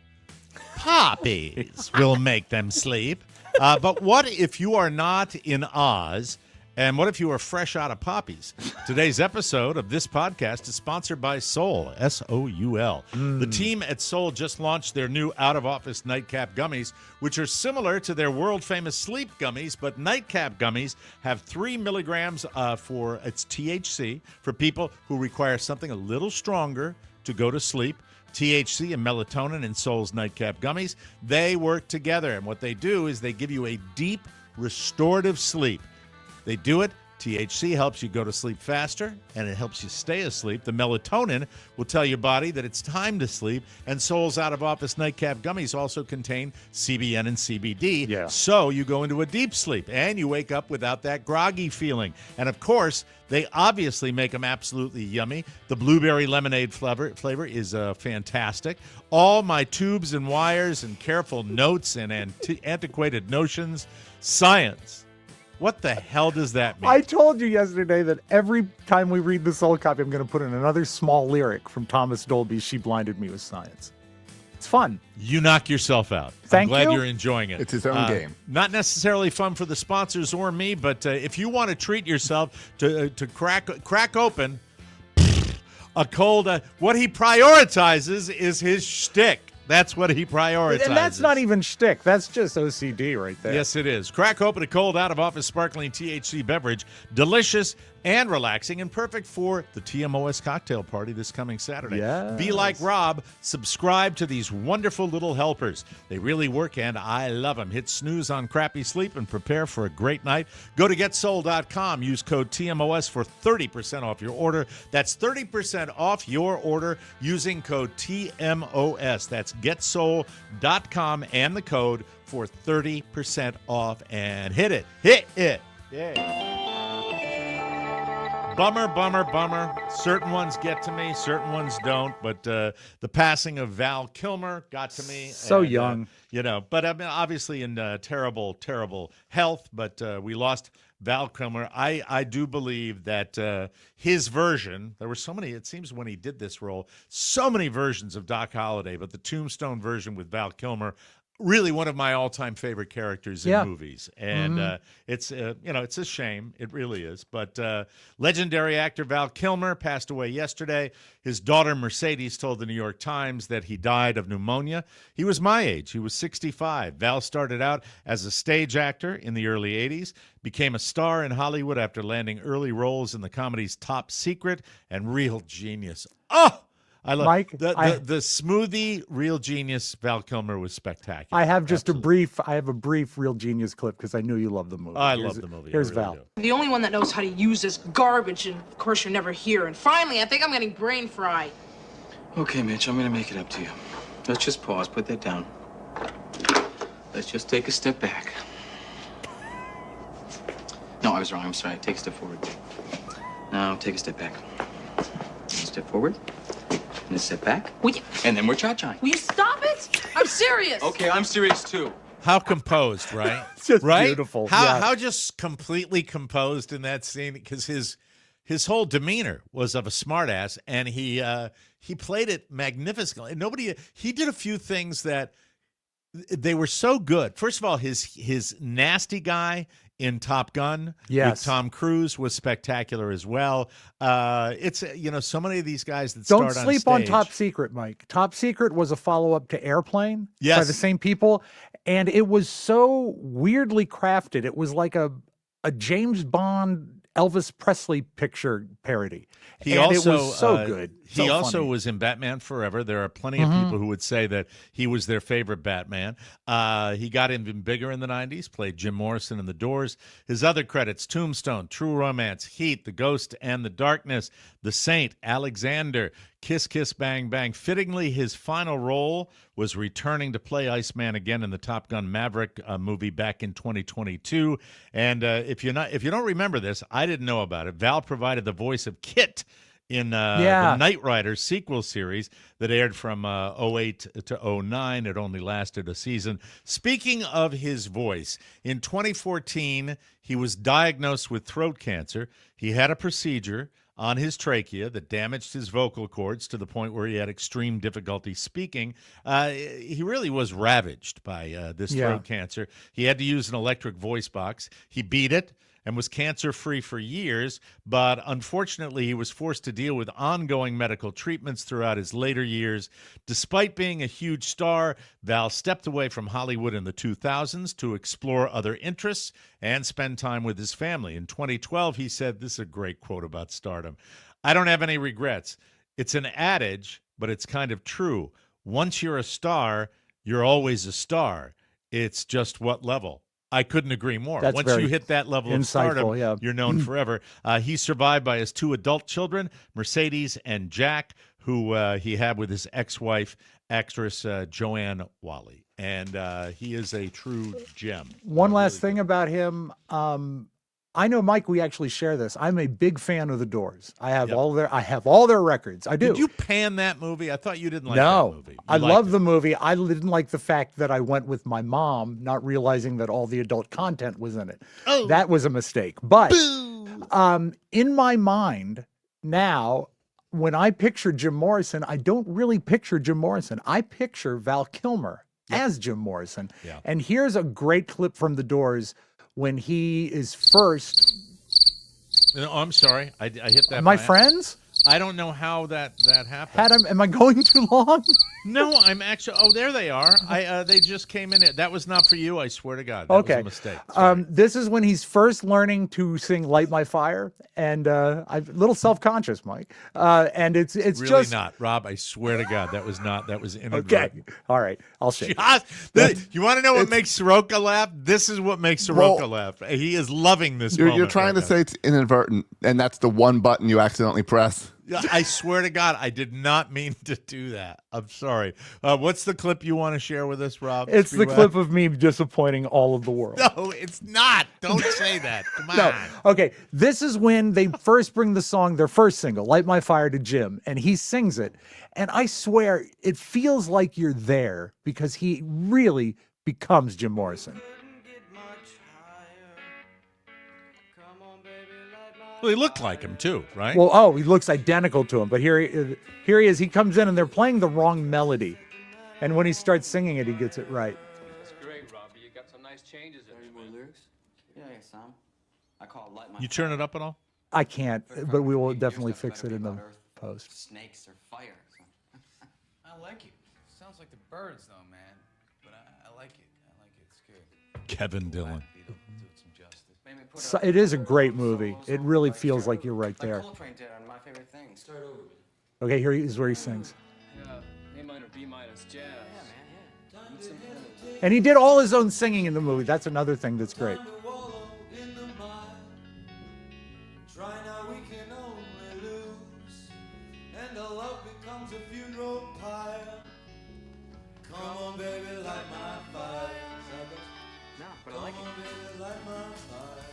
will make them sleep. But what if you are not in Oz? And what if you are fresh out of poppies? Today's episode of this podcast is sponsored by Soul, S-O-U-L. The team at Soul just launched their new out-of-office nightcap gummies, which are similar to their world-famous sleep gummies, but nightcap gummies have 3 milligrams for its THC for people who require something a little stronger to go to sleep. THC and melatonin in Soul's nightcap gummies, they work together. And what they do is they give you a deep, restorative sleep. They do it. THC helps you go to sleep faster, and it helps you stay asleep. The melatonin will tell your body that it's time to sleep, and Soul's out-of-office nightcap gummies also contain CBN and CBD, so you go into a deep sleep, and you wake up without that groggy feeling. And, of course, they obviously make them absolutely yummy. The blueberry lemonade flavor is fantastic. All my tubes and wires and careful notes and antiquated notions, science. What the hell does that mean? I told you yesterday that every time we read the Soul copy, I'm going to put in another small lyric from Thomas Dolby's She Blinded Me with Science. It's fun. You knock yourself out. I'm glad you're enjoying it. It's his own game. Not necessarily fun for the sponsors or me, but if you want to treat yourself to crack open a cold, what he prioritizes is his shtick. That's what he prioritizes. And that's not even shtick. That's just OCD right there. Yes, it is. Crack open a cold, out-of-office sparkling THC beverage. Delicious and relaxing and perfect for the TMOS cocktail party this coming Saturday. Yes. Be like Rob. Subscribe to these wonderful little helpers. They really work, and I love them. Hit snooze on crappy sleep and prepare for a great night. Go to getsoul.com. Use code TMOS for 30% off your order. That's 30% off your order using code TMOS. That's getsoul.com and the code for 30% off. And hit it. Hit it. Yeah. Bummer. Certain ones get to me, certain ones don't. But the passing of Val Kilmer got to me. So young. But I mean, obviously in terrible, terrible health. But we lost Val Kilmer. I do believe that his version, there were so many, it seems when he did this role, so many versions of Doc Holliday, but the Tombstone version with Val Kilmer, really one of my all-time favorite characters in movies. And it's it's a shame. It really is. But legendary actor Val Kilmer passed away yesterday. His daughter Mercedes told the New York Times that he died of pneumonia. He was my age. He was 65. Val started out as a stage actor in the early 80s, became a star in Hollywood after landing early roles in the comedies Top Secret and Real Genius. Oh! I love Mike, the smoothie Real Genius. Val Kilmer was spectacular. I have just a brief Real Genius clip because I knew you love the movie. I love the movie. Here's really Val. do. The only one that knows how to use this garbage, and of course you're never here. And finally, I think I'm getting brain fried. Okay, Mitch, I'm gonna make it up to you. Let's just pause, put that down. Let's just take a step back. No, I was wrong, I'm sorry. Take a step forward. Now take a step back. Step forward. And then step back. Will you, And then we're cha-chaing. will you stop it? I'm serious. Okay, I'm serious too. How composed, right? It's just right? beautiful. How just completely composed in that scene, because his whole demeanor was of a smartass, and he played it magnificently. He did a few things that they were so good. First of all, his nasty guy in Top Gun with Tom Cruise was spectacular as well. It's so many of these guys that Don't start sleep on on stage. Top Secret, Mike. Top Secret was a follow-up to Airplane by Yes. the same people, and it was so weirdly crafted. It was like a James Bond Elvis Presley picture parody. It was so good. He So also funny. was in Batman Forever. There are plenty of people who would say that he was their favorite Batman. He got even bigger in the 90s, played Jim Morrison in The Doors. His other credits, Tombstone, True Romance, Heat, The Ghost and the Darkness, The Saint, Alexander, Kiss Kiss Bang Bang. Fittingly, his final role was returning to play Iceman again in the Top Gun Maverick movie back in 2022. And if you don't remember this, I didn't know about it. Val provided the voice of Kit in the Knight Rider sequel series that aired from 08 to 09. It only lasted a season. Speaking of his voice, in 2014, he was diagnosed with throat cancer. He had a procedure on his trachea that damaged his vocal cords to the point where he had extreme difficulty speaking. He really was ravaged by this throat cancer. He had to use an electric voice box. He beat it and was cancer-free for years, but unfortunately he was forced to deal with ongoing medical treatments throughout his later years. Despite being a huge star, Val stepped away from Hollywood in the 2000s to explore other interests and spend time with his family. In 2012, he said, this is a great quote about stardom, "I don't have any regrets. It's an adage, but it's kind of true. Once you're a star, you're always a star. It's just what level." I couldn't agree more. That's Once very you hit that level of insightful, stardom, you're known forever. He's survived by his 2 adult children, Mercedes and Jack, who he had with his ex-wife, actress Joanne Whalley. And he is a true gem. One last thing about him. I know, Mike, we actually share this. I'm a big fan of The Doors. I have all their records. I do. Did you pan that movie? I thought you didn't like No, that movie. I love the movie. I didn't like the fact that I went with my mom, not realizing that all the adult content was in it. Oh. That was a mistake. But in my mind now, when I picture Jim Morrison, I don't really picture Jim Morrison. I picture Val Kilmer as Jim Morrison. Yeah. And here's a great clip from The Doors when he is first. Oh, I'm sorry. I hit that. My by friends? I don't know how that happened. Am I going too long? No, I'm actually. Oh, there they are. They just came in. That was not for you. I swear to God. That was a mistake. Sorry. This is when he's first learning to sing "Light My Fire," and I'm a little self-conscious, Mike. And it's really just not, Rob. I swear to God, that was not. That was okay. inadvertent. All right, I'll say. You want to know what makes Soroka laugh? This is what makes Soroka laugh. He is loving this. You're trying to say it's inadvertent, and that's the one button you accidentally press. I swear to God, I did not mean to do that. I'm sorry. What's the clip you want to share with us, Rob? It's the clip of me disappointing all of the world. No, it's not. Don't say that. Come on. No. Okay, this is when they first bring the song, their first single, "Light My Fire," to Jim, and he sings it. And I swear, it feels like you're there because he really becomes Jim Morrison. Well, he looked like him too, right? Well, he looks identical to him, but here he is. He comes in and they're playing the wrong melody. And when he starts singing it, he gets it right. That's great, Robbie. You got some nice changes in Any more lyrics? Yeah, some. I call it "Light My You turn it up at all? I can't, but we will definitely fix it in the post. Snakes or fire." I like it. Sounds like the Birds, though, man. But I like it. I like it. It's good. Kevin Dillon. Do it some justice. Maybe put So it is a great movie. It really feels like you're right there. Coltrane did on My Favorite Things. Start over. Okay, here is where he sings. A minor, B minor, jazz. Yeah, man. Yeah. And he did all his own singing in the movie. That's another thing that's great. Try now, we can only lose, and the love becomes a funeral pyre. Come on, baby, light my fire. No, but I like it. Come on, baby, light my fire.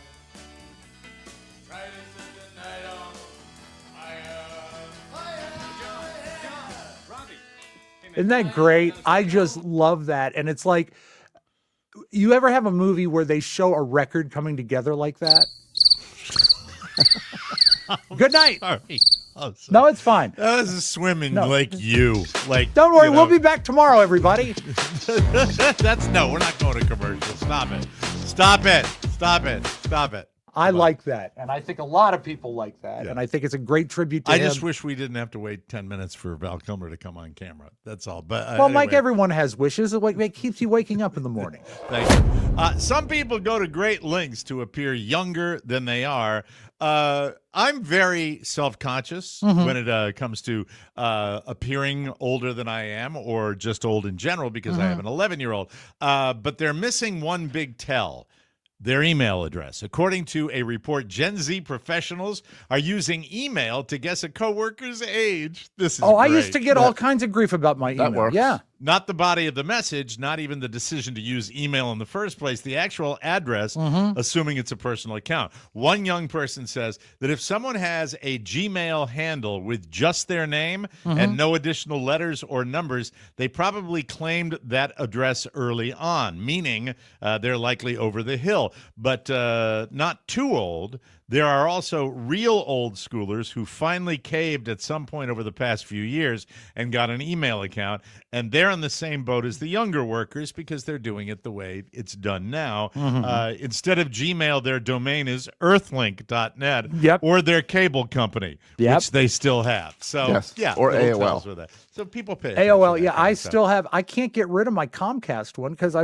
Try to set the night on fire. Isn't that great? I just love that. And it's like, you ever have a movie where they show a record coming together like that? Good night. Sorry. Oh, sorry. No, it's fine. That was a swimming No. like you. Like, Don't worry, you we'll know. be back tomorrow, everybody. No, we're not going to commercial. Stop it. Stop it. Stop it. Stop it. I like that. And I think a lot of people like that. Yeah. And I think it's a great tribute to I him. just wish we didn't have to wait 10 minutes for Val Kilmer to come on camera. That's all. But Well, Mike, anyway. everyone has wishes. It keeps you waking up in the morning. Thank you. Some people go to great lengths to appear younger than they are. I'm very self-conscious when it comes to appearing older than I am, or just old in general, because I have an 11-year-old. But they're missing one big tell. Their email address. According to a report, Gen Z professionals are using email to guess a coworker's age. This is I great. used to get all kinds of grief about my email. works. Yeah. Not the body of the message, not even the decision to use email in the first place, the actual address, assuming it's a personal account. One young person says that if someone has a Gmail handle with just their name and no additional letters or numbers, they probably claimed that address early on, meaning they're likely over the hill, but not too old. There are also real old schoolers who finally caved at some point over the past few years and got an email account, and they're on the same boat as the younger workers because they're doing it the way it's done now. Instead of Gmail, their domain is earthlink.net or their cable company, which they still have. So, Yes. yeah. Or little AOL. tells with that. So people pay attention AOL, to that yeah, kind I of stuff. still have. I can't get rid of my Comcast one because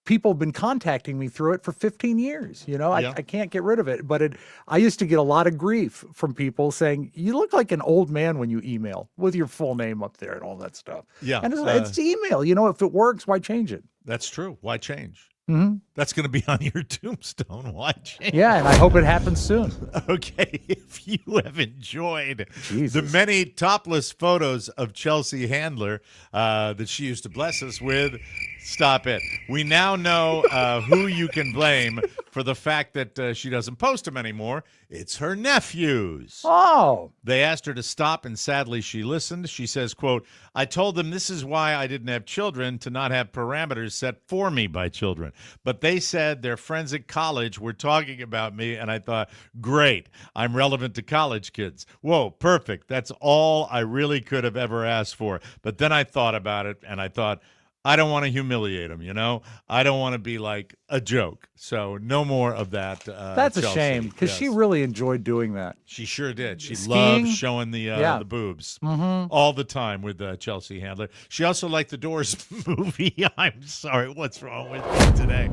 people have been contacting me through it for 15 years. You know, Yeah. I can't get rid of it. But I used to get a lot of grief from people saying, you look like an old man when you email with your full name up there and all that stuff. Yeah, And it's email. You know, if it works, why change it? That's true. Why change? Mm-hmm. That's going to be on your tombstone. Why change? Yeah, and I hope it happens soon. Okay, if you have enjoyed Jesus. the many topless photos of Chelsea Handler that she used to bless us with, stop it. We now know who you can blame for the fact that she doesn't post them anymore. It's her nephews. Oh. They asked her to stop, and sadly she listened. She says, quote, I told them this is why I didn't have children, to not have parameters set for me by children. But they said their friends at college were talking about me, and I thought, great, I'm relevant to college kids. Whoa, perfect. That's all I really could have ever asked for. But then I thought about it, and I thought, I don't want to humiliate him, you know? I don't want to be like a joke. So no more of that. That's a Chelsea. shame because she Yes. really enjoyed doing that. She sure did. She Skiing? loved showing the boobs all the time with Chelsea Handler. She also liked the Doors movie. I'm sorry, what's wrong with me today?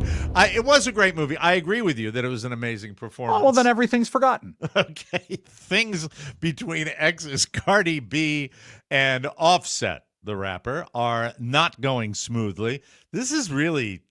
It was a great movie. I agree with you that it was an amazing performance. Oh, well, then everything's forgotten. Okay, things between exes Cardi B and Offset, the rapper, are not going smoothly. This is really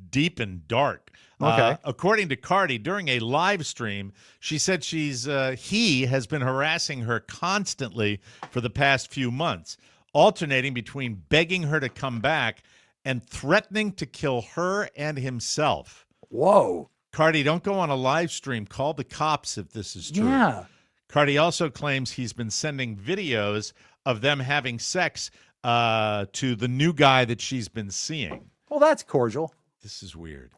deep and dark. Okay. According to Cardi, during a live stream, she said he has been harassing her constantly for the past few months, alternating between begging her to come back and threatening to kill her and himself. Whoa. Cardi, don't go on a live stream. Call the cops if this is true. Yeah. Cardi also claims he's been sending videos of them having sex to the new guy that she's been seeing. Well, that's cordial. This is weird.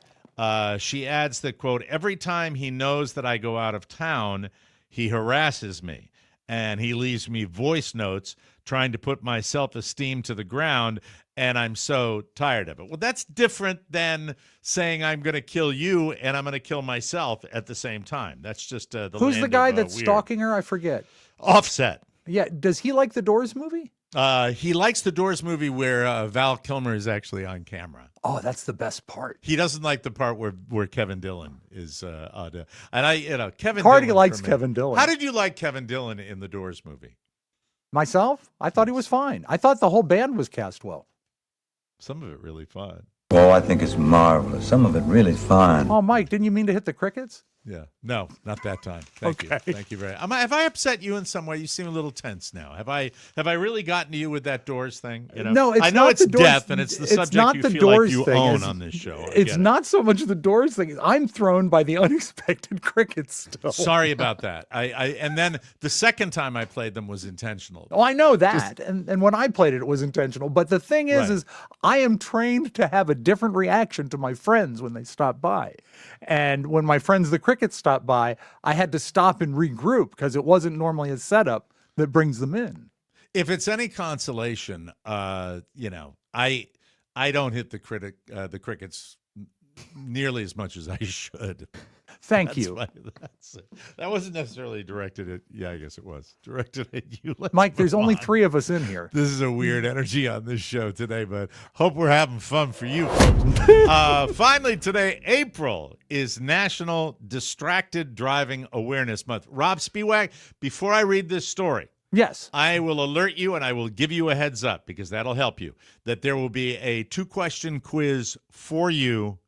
She adds that, quote, every time he knows that I go out of town, he harasses me, and he leaves me voice notes trying to put my self-esteem to the ground, and I'm so tired of it. Well, that's different than saying I'm going to kill you and I'm going to kill myself at the same time. That's just the Who's the land guy of, that's weird. stalking her? I forget. Offset. Yeah. Does he like the Doors movie? He likes the Doors movie where Val Kilmer is actually on camera. Oh, that's the best part. He doesn't like the part where Kevin Dillon is and Kevin Cardi Dillon likes for me. Kevin Dillon. How did you like Kevin Dillon in the Doors movie? Myself? I thought he was fine. I thought the whole band was cast well. Some of it really fun. Oh, I think it's marvelous. Some of it really fine. Oh, Mike, didn't you mean to hit the crickets? Yeah. No, not that time. Thank you. Thank you very much. Have I upset you in some way? You seem a little tense now. Have I really gotten to you with that Doors thing? You know? No, it's I know not it's the Doors- death, and it's the it's subject not you the feel like Doors you thing. own It's- on this show. I It's get it. not so much the Doors thing. I'm thrown by the unexpected crickets still. Sorry about that. And then the second time I played them was intentional. Oh, I know that. And when I played it was intentional. But the thing is, Right. is I am trained to have a different reaction to my friends when they stop by. And when my friends, the crickets, stopped by, I had to stop and regroup because it wasn't normally a setup that brings them in. If it's any consolation, you know, I don't hit the crickets nearly as much as I should. Thank you. That's it. That wasn't necessarily directed at. Yeah, I guess it was directed at you. Let's Mike, there's move only on. 3 of us in here. This is a weird energy on this show today, but hope we're having fun for you folks. Finally today, April is National Distracted Driving Awareness Month. Rob Spiewak, before I read this story, Yes. I will alert you and I will give you a heads up because that'll help you, that there will be a 2-question quiz for you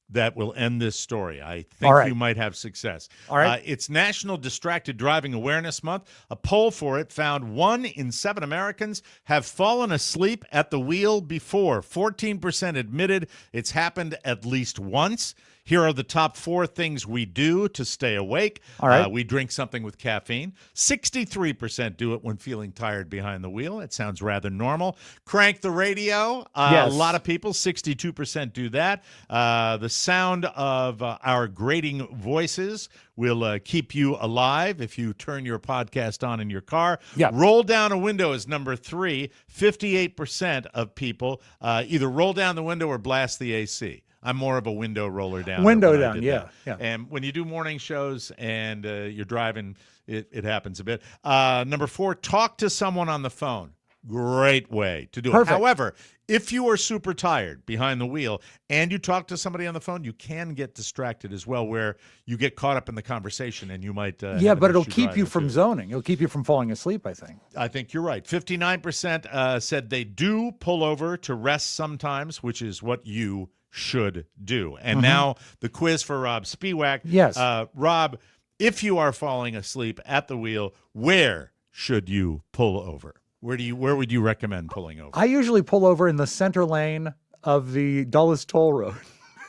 that will end this story. I think All right. you might have success. All right. It's National Distracted Driving Awareness Month. A poll for it found 1 in 7 Americans have fallen asleep at the wheel before. 14% admitted it's happened at least once. Here are the top 4 things we do to stay awake. All right. We drink something with caffeine. 63% do it when feeling tired behind the wheel. It sounds rather normal. Crank the radio. Yes. A lot of people, 62% do that. The sound of our grating voices will keep you alive if you turn your podcast on in your car. Yeah. Roll down a window is number 3. 58% of people either roll down the window or blast the AC. I'm more of a window roller down. Window down, yeah. And when you do morning shows and you're driving, it happens a bit. Number 4, talk to someone on the phone. Great way to do Perfect. it. However, if you are super tired behind the wheel and you talk to somebody on the phone, you can get distracted as well, where you get caught up in the conversation and you might. Yeah, have but an it'll issue keep you driving from too. zoning. It'll keep you from falling asleep, I think. I think you're right. 59% said they do pull over to rest sometimes, which is what you should do. And now the quiz for Rob Spiewak. Yes. Rob, if you are falling asleep at the wheel, where should you pull over? Where would you recommend pulling over? I usually pull over in the center lane of the Dulles Toll Road.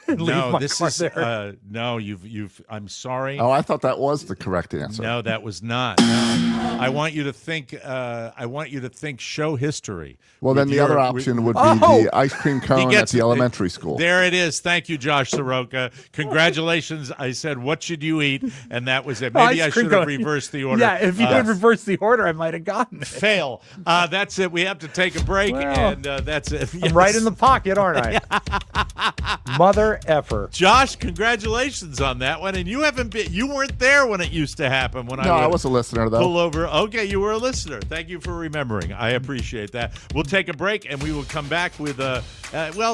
and leave No, my this car is there. no. You've. I'm sorry. Oh, I thought that was the correct answer. No, that was not. No. I want you to think. I want you to think show history. Well, then with the other your- option would be Oh! the ice cream He cone at gets the it. elementary school. There it is. Thank you, Josh Soroka. Congratulations. I said, what should you eat? And that was it. Maybe Ice I cream should have cone. reversed the order. Yeah, if you had reversed the order, I might have gotten it. Fail. That's it. We have to take a break, Well, and that's it. I'm right in the pocket, aren't I? Mother effer. Josh, congratulations on that one. And you haven't been. You weren't there when it used to happen. When No, I would was a listener, though. pull over. Okay, you were a listener. Thank you for remembering. I appreciate that. We'll take a break, and we will come back with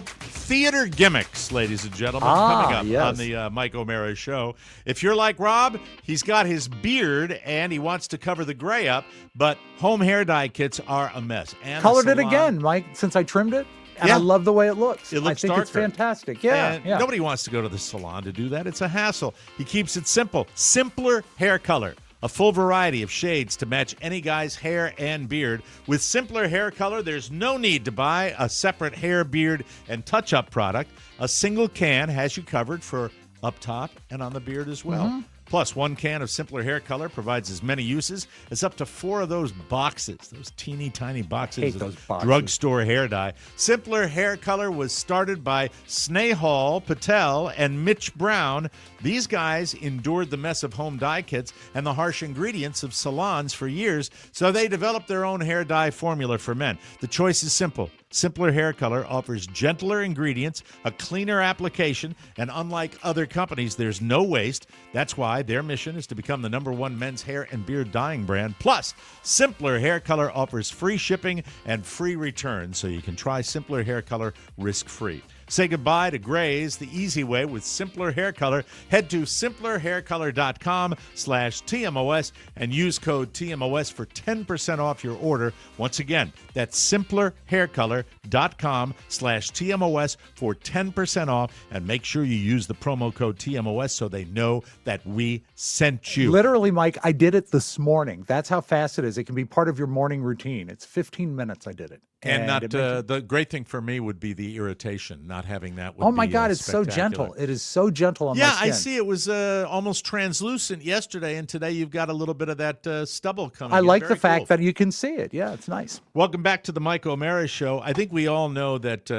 theater gimmicks, ladies and gentlemen, coming up yes. on the Mike O'Mara Show. If you're like Rob, he's got his beard and he wants to cover the gray up, but home hair dye kits are a mess. And the Colored it salon- again, Mike, since I trimmed it. And Yeah. I love the way it looks. It looks I think it's darker. fantastic. Yeah, And yeah. nobody wants to go to the salon to do that. It's a hassle. He keeps it simple. Simpler hair color. A full variety of shades to match any guy's hair and beard. With Simpler Hair Color, there's no need to buy a separate hair, beard, and touch-up product. A single can has you covered for up top and on the beard as well. Mm-hmm. Plus, 1 can of Simpler Hair Color provides as many uses as up to 4 of those boxes, those teeny tiny boxes Hate of those boxes. drugstore hair dye. Simpler Hair Color was started by Snehal Patel and Mitch Brown. These guys endured the mess of home dye kits and the harsh ingredients of salons for years, so they developed their own hair dye formula for men. The choice is simple. Simpler Hair Color offers gentler ingredients, a cleaner application, and unlike other companies, there's no waste. That's why their mission is to become the #1 men's hair and beard dyeing brand. Plus, Simpler Hair Color offers free shipping and free returns, so you can try Simpler Hair Color risk-free. Say goodbye to grays the easy way with Simpler Hair Color. Head to simplerhaircolor.com/TMOS and use code TMOS for 10% off your order. Once again, that's simplerhaircolor.com/TMOS for 10% off, and make sure you use the promo code TMOS so they know that we sent you. Literally, Mike, I did it this morning. That's how fast it is. It can be part of your morning routine. It's 15 minutes I did it. And not it makes the great thing for me would be the irritation. Not having that would oh my be, God, it's so spectacular. gentle. It is so gentle on my Yeah, skin. I see. It was almost translucent yesterday, and today you've got a little bit of that stubble coming. I in. like Very the fact cool. that you can see it. Yeah, it's nice. Welcome back to the Mike O'Mara Show. I think we all know that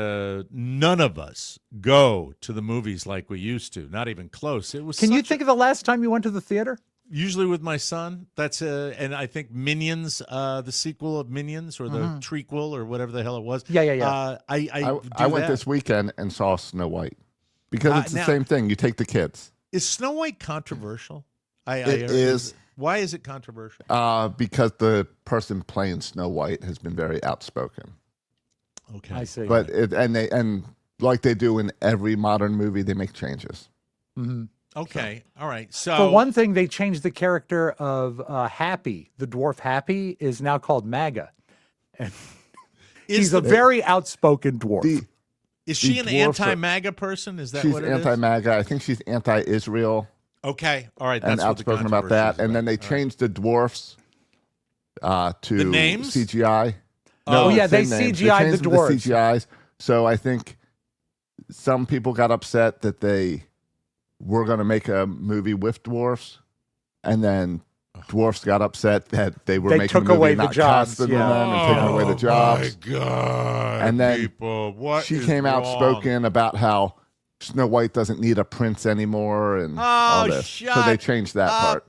none of us go to the movies like we used to. Not even close. It was. Can you think of the last time you went to the theater? Usually with my son. That's and I think Minions, the sequel of Minions, or the trequel, or whatever the hell it was. Yeah. I went this weekend and saw Snow White because it's the now- same thing. You take the kids. Is Snow White controversial? It is. Why is it controversial? Because the person playing Snow White has been very outspoken. Okay. I see. But and like they do in every modern movie, they make changes. Mhm. Okay. All right. So For one thing, they changed the character of Happy. The dwarf Happy is now called MAGA. And he's a very outspoken dwarf. Is she an dwarfs are- anti-MAGA person? Is that She's what it is? anti-MAGA. I think she's anti-Israel. Okay. All right. And That's what the outspoken about that. controversy is And then they about. All right. changed the dwarfs to The names? CGI. Oh, yeah, they same names. CGI'd the changed them to dwarves. CGIs. So I think some people got upset that they were going to make a movie with dwarfs, and then dwarfs got upset that they were They making took a movie away the not jobs, casting yeah. them and taking away the jobs. My God. And then people, what she is came wrong? outspoken about how Snow White doesn't need a prince anymore and all this. So they changed that part.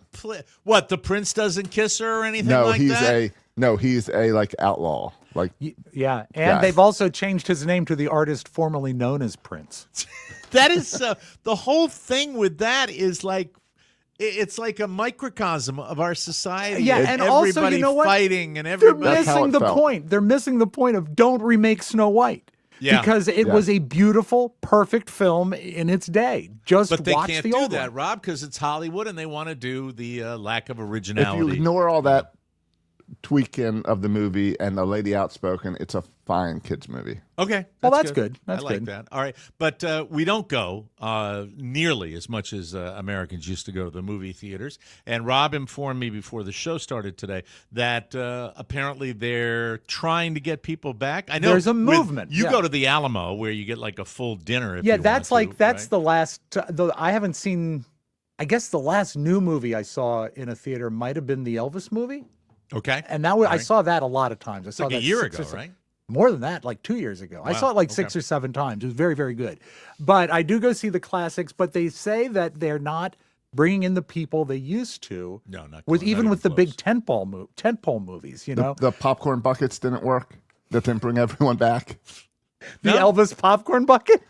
What? The prince doesn't kiss her or anything No, like he's that? he's a like outlaw. Like Yeah, and Yeah. they've also changed his name to the artist formerly known as Prince. That is the whole thing with that is like it's like a microcosm of our society. Yeah, with and also, everybody you know what? fighting and They're everybody. missing the point. They're missing the point of don't remake Snow White. Yeah. Because it Yeah. was a beautiful, perfect film in its day. Just But they watch can't the do old that, one. Rob, because it's Hollywood and they want to do the lack of if originality. you ignore all that tweaking of the movie and the lady outspoken, it's a fine kids movie. Okay. Well, that's good. That's I like good. that. All right. But we don't go nearly as much as Americans used to go to the movie theaters. And Rob informed me before the show started today that apparently they're trying to get people back. I know There's a movement, You yeah. go to the Alamo where you get like a full dinner. If Yeah, you that's want like to, that's right? the last. I haven't seen. I guess the last new movie I saw in a theater might have been the Elvis movie, Okay. and that was, I All right. saw that a lot of times. I It's saw like a that year 6 or ago, 7 right? More than that, like 2 years ago. I Wow, saw it like okay. 6 or 7 times. It was very, very good. But I do go see the classics. But they say that they're not bringing in the people they used to. No, not with close, even not with the even big tentpole movies. You know, The popcorn buckets didn't work. That didn't bring everyone back. the No. Elvis popcorn bucket.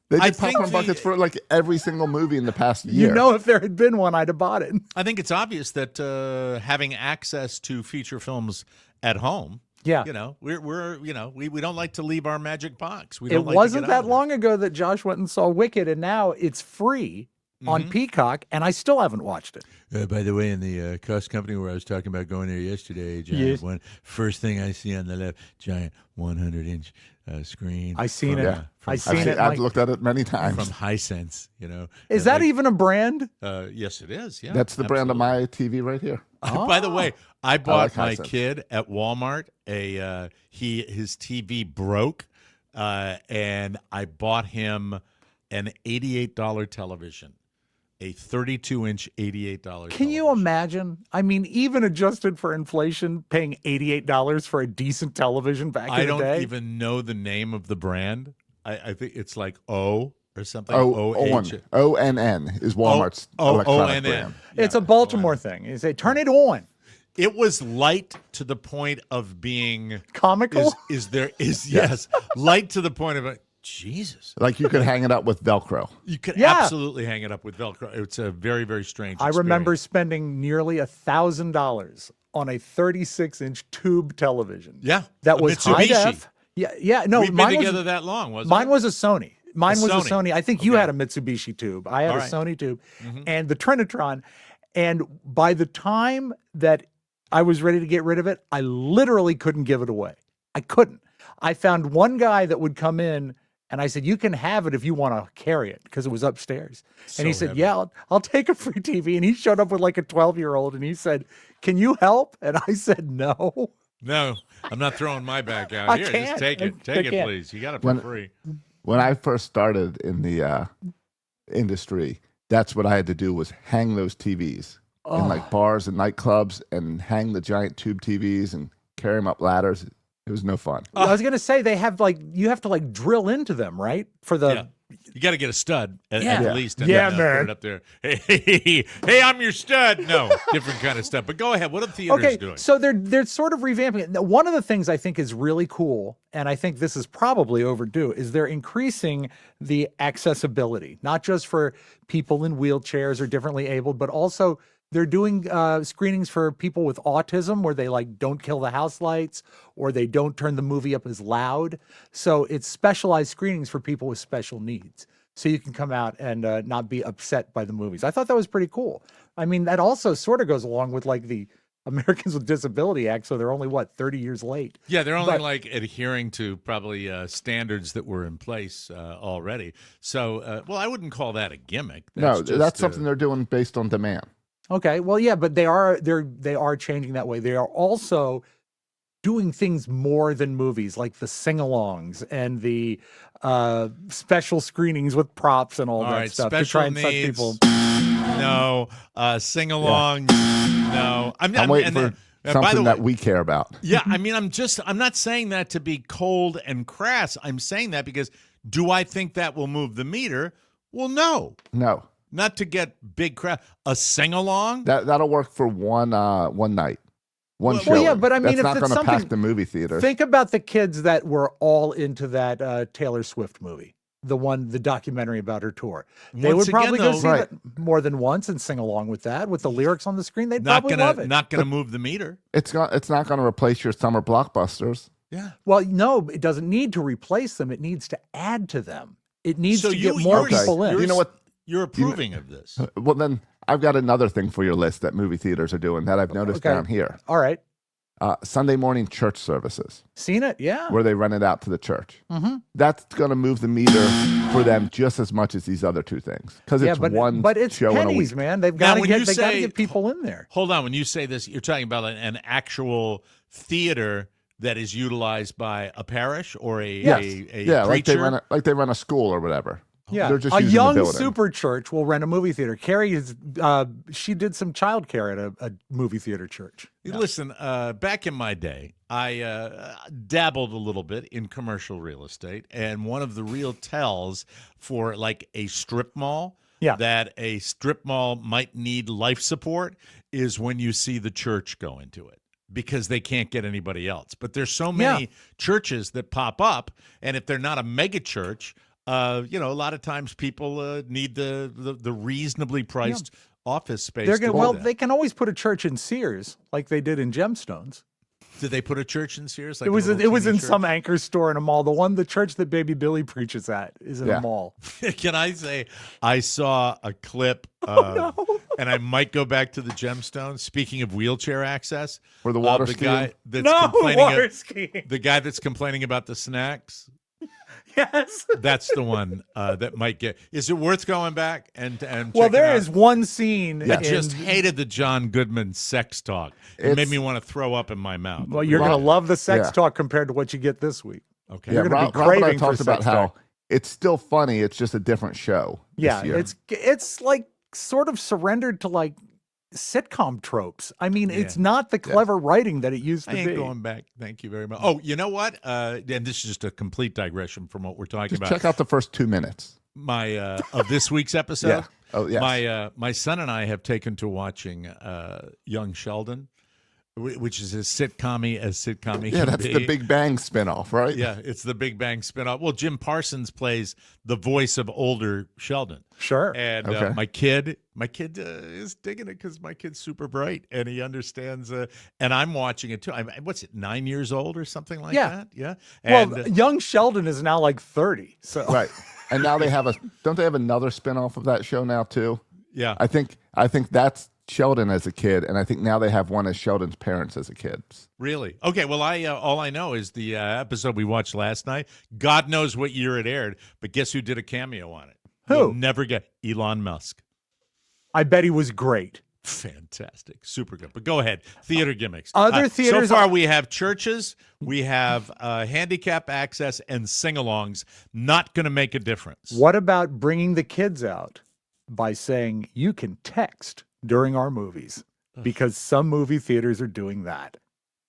They I did think popcorn the- buckets for like every single movie in the past year. You know, if there had been one, I'd have bought it. I think it's obvious that having access to feature films at home. Yeah. You know, we're we don't like to leave our magic box. We It don't like wasn't to get out that of it. long ago that Josh went and saw Wicked, and now it's free on Peacock, and I still haven't watched it. By the way, in the cost company where I was talking about going there yesterday, giant Yes. one, first thing I see on the left, giant 100-inch screen. I seen from, it. from I seen it. I've Like, looked at it many times. from Hisense, you know. is that even a brand? Yes, it is. Yeah, That's the brand of absolutely. my TV right here. By the way, I bought like my Hisense. kid at Walmart his TV broke, and I bought him an $88 television, a 32-inch $88. Can you imagine? I mean, even adjusted for inflation, paying $88 for a decent television back I in the don't day. even know the name of the brand. I think it's like O or something. ONN is Walmart's electronic ONN. brand. It's a Baltimore thing. You say, turn it on. It was light to the point of being Comical? yes, light to the point of Jesus. Like you could hang it up with Velcro. You could Yeah. absolutely hang it up with Velcro. It's a very, very strange I remember experience. spending nearly $1,000 on a 36-inch tube television. Yeah. That a was high Mitsubishi. def. Yeah, no, We've been mine together was, that long, wasn't mine it? was a Sony. Mine was a Sony. Sony. I think you Okay. had a Mitsubishi tube. I had All a right. Sony tube, Mhm. and the Trinitron. And by the time that I was ready to get rid of it, I literally couldn't give it away. I couldn't. I found one guy that would come in, and I said, "You can have it if you want to carry it," because it was upstairs. And he So said, heavy. "Yeah, I'll take a free TV." And he showed up with like a 12-year-old, and he said, "Can you help?" And I said, "No." No, I'm not throwing my back out. I Here, can't. just take it. I Take it, can't. please. You got it for When- free. When I first started in the industry, that's what I had to do was hang those TVs in like bars and nightclubs and hang the giant tube TVs and carry them up ladders. It was no fun. I was gonna say they have like you have to like drill into them, right? For the Yeah. You got to get a stud at Yeah. least. And Yeah, then, man. Put it up there. Hey, I'm your stud. No, different kind of stuff. But go ahead. What are theaters okay, doing? so they're sort of revamping it. Now, one of the things I think is really cool, and I think this is probably overdue, is they're increasing the accessibility, not just for people in wheelchairs or differently abled, but also they're doing screenings for people with autism where they like don't kill the house lights or they don't turn the movie up as loud. So it's specialized screenings for people with special needs. So you can come out and not be upset by the movies. I thought that was pretty cool. I mean, that also sort of goes along with like the Americans with Disability Act. So they're only, 30 years late. Yeah, they're only But- like adhering to probably standards that were in place already. So, well, I wouldn't call that a gimmick. No, just, that's something they're doing based on demand. Okay. Well, yeah, but they are changing that way. They are also doing things more than movies, like the sing-alongs and the special screenings with props and all All that right, stuff to special try and suck needs. people. No, sing along. No, I'm waiting for by the something that way- we care about. Yeah, I mean, I'm not saying that to be cold and crass. I'm saying that because do I think that will move the meter? Well, no. No, Not to get big crowd. A sing along? that'll work for one night, one Well, show. well, yeah, but I mean, that's if not it's going to pack something- the movie theater. Think about the kids that were all into that Taylor Swift movie, the documentary about her tour. They Once would probably again, go though- see Right. that more than once and sing along with that, with the lyrics on the screen. They'd Not probably love gonna it. not gonna move the meter. It's not going to replace your summer blockbusters. Yeah. Well, no, it doesn't need to replace them. It needs to add to them. It needs So to you- get more you're- people in. You know what? You're approving of this. Well, then I've got another thing for your list that movie theaters are doing that I've noticed Okay. down here. All right. Sunday morning church services Seen it? Yeah. where they rent it out to the church. Mm-hmm. That's going to move the meter for them just as much as these other two things because Yeah, it's but one it's show in a pennies, week. man. They've Now, got to when get you they got to say- get people in there. Hold on. When you say this, you're talking about an actual theater that is utilized by a parish or a Yes. Yeah, like they preacher? run a school or whatever. Yeah, They're just a using the young building. super church will rent a movie theater. Carrie is she did some childcare at a movie theater church. Listen, back in my day, I dabbled a little bit in commercial real estate, and one of the real tells for like a strip mall Yeah. that a strip mall might need life support is when you see the church go into it because they can't get anybody else. But there's so many churches that pop up, and if they're not a mega church, a lot of times people need the reasonably priced office space. They're to gonna do well, that. they can always put a church in Sears like they did in Gemstones. Did they put a church in Sears? Like It was a it little was in teeny church? some anchor store in a mall. The church that Baby Billy preaches at is in Yeah. a mall. Can I say I saw a clip, Oh, and I might go back to the Gemstones. Speaking of wheelchair access, For the water the skiing? guy that's No, complaining, water skiing. the guy that's complaining about the snacks. Yes. That's the one that might get. Is it worth going back and Well, check it there out? is one scene. I in- just hated the John Goodman sex talk. It It's- made me want to throw up in my mouth. Well, you're gonna love the sex Yeah. talk compared to what you get this week. Okay. You're Yeah, gonna Rob, be Rob and I craving for talked about sex how talk. it's still funny. It's just a different show. this Yeah, year. it's like sort of surrendered to like sitcom tropes. I mean, it's Yeah. not the clever writing that it used I to ain't be. going back. Thank you very much. Oh, you know what? And this is just a complete digression from what we're talking Just about. check out the first 2 minutes. My of this week's episode. Yeah. Oh, yes. My son and I have taken to watching Young Sheldon. which is as sitcom-y as sitcom-y Yeah, can that's be. the Big Bang spinoff, right? Yeah, it's the Big Bang spinoff. Well, Jim Parsons plays the voice of older Sheldon. Sure. And Okay. my kid is digging it because my kid's super bright and he understands. And I'm watching it too. What's it, 9 years old or something like Yeah. that? Yeah. Well, And, young Sheldon is now like 30. So Right. And now don't they have another spinoff of that show now too? yeah. I think that's Sheldon as a kid, and I think now they have one as Sheldon's parents as a kid. Really? Okay. Well, all I know is the episode we watched last night. God knows what year it aired, but guess who did a cameo on it? Who? You'll never get Elon Musk. I bet he was great. Fantastic, super good. But go ahead, theater gimmicks. Other theaters So far, are- we have churches, we have handicap access, and sing-alongs. Not going to make a difference. What about bringing the kids out by saying you can text during our movies? Because some movie theaters are doing that.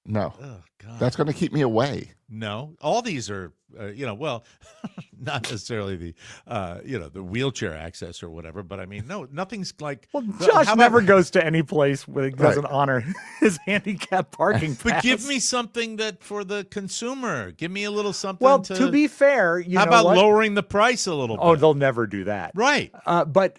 No, Oh God. that's going to keep me away. No, all these are, well, not necessarily the, the wheelchair access or whatever, but I mean, no, nothing's like. Well, Well, Josh how about- never goes to any place where he doesn't Right. honor his handicap parking pass. But give me something that for the consumer. Give me a little something. Well, to be fair, you how know about what? lowering the price a little bit? Oh, they'll never do that. Right. But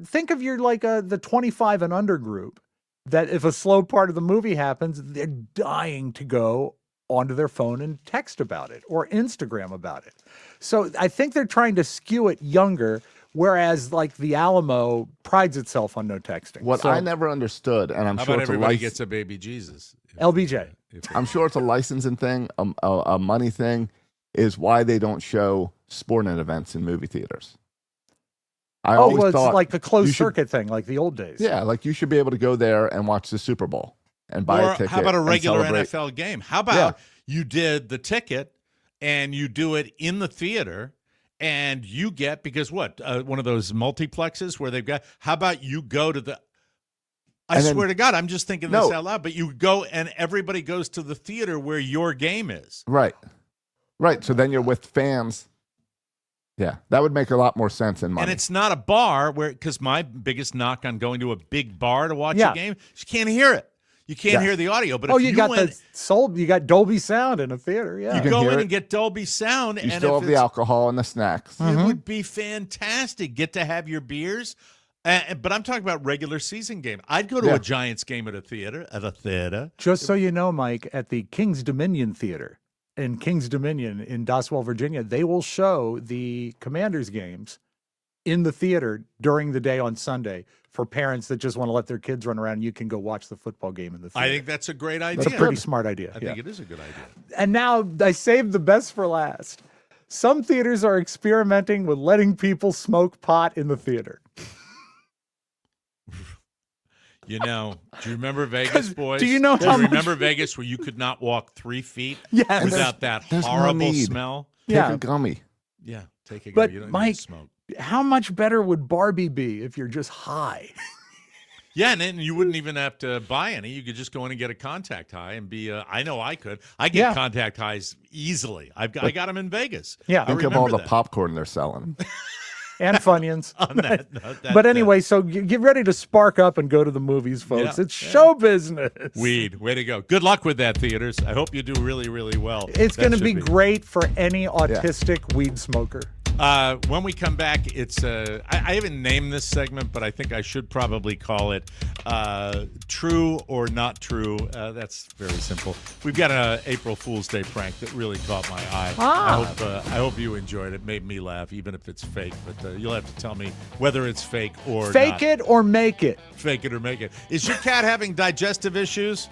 think of your the 25 and under group, that if a slow part of the movie happens, they're dying to go onto their phone and text about it or Instagram about it. So I think they're trying to skew it younger, whereas like the Alamo prides itself on no texting. What So, I never understood, and I'm How sure about it's a everybody license, gets a baby Jesus? LBJ. I'm sure it's a licensing thing, a money thing, is why they don't show sporting events in movie theaters. I Oh, always well, it's thought like the you closed should- circuit thing, like the old days. Yeah, like you should be able to go there and watch the Super Bowl and buy Or a ticket. how about a and regular celebrate. NFL game? How about you did the ticket and you do it in the theater and you get, because what, one of those multiplexes where they've got, how about you go to the, I And then- swear to God, I'm just thinking No. this out loud, but you go and everybody goes to the theater where your game is. Right. Right. So then you're with fans. Yeah, that would make a lot more sense in money. And it's not a bar where, because my biggest knock on going to a big bar to watch Yeah. a game, you can't hear it. You can't Yeah. hear the audio. But Oh, if you got went, you got Dolby Sound in a theater. Yeah. You can go hear in it. and get Dolby Sound, you and still if have the it's- alcohol and the snacks. Mm-hmm. it would be fantastic. Get to have your beers. But I'm talking about regular season game. I'd go to Yeah. a Giants game at a theater. Just so you know, Mike, at the King's Dominion Theater in King's Dominion in Doswell, Virginia, they will show the Commanders games in the theater during the day on Sunday for parents that just want to let their kids run around. You can go watch the football game in the theater. I think that's a great idea. That's a pretty smart idea. I yeah. think it is a good idea. And now I saved the best for last. Some theaters are experimenting with letting people smoke pot in the theater. You know, do you remember Vegas, boys? do you know how much- remember Vegas where you could not walk 3 feet Yes. without that there's no horrible need. smell? Take Yeah. a gummy. Yeah, take a But you don't Mike- need to smoke. How much better would Barbie be if you're just high? Yeah, and then you wouldn't even have to buy any. You could just go in and get a contact high and be. I know I could. I get Yeah. contact highs easily. I got them in Vegas. Yeah. I Think of all remember the that. popcorn they're selling. And Funyuns. On that note, But anyway, so get ready to spark up and go to the movies, folks. Yeah. It's show business. Weed, way to go. Good luck with that, theaters. I hope you do really, really well. It's That going to should be great for any autistic weed smoker. When we come back, it's I haven't named this segment, but I think I should probably call it True or Not True. That's very simple. We've got an April Fool's Day prank that really caught my eye. I hope you enjoyed it. Made me laugh, even if it's fake. But you'll have to tell me whether it's fake or Fake not. it or make it. Fake it or make it. Is your cat having digestive issues?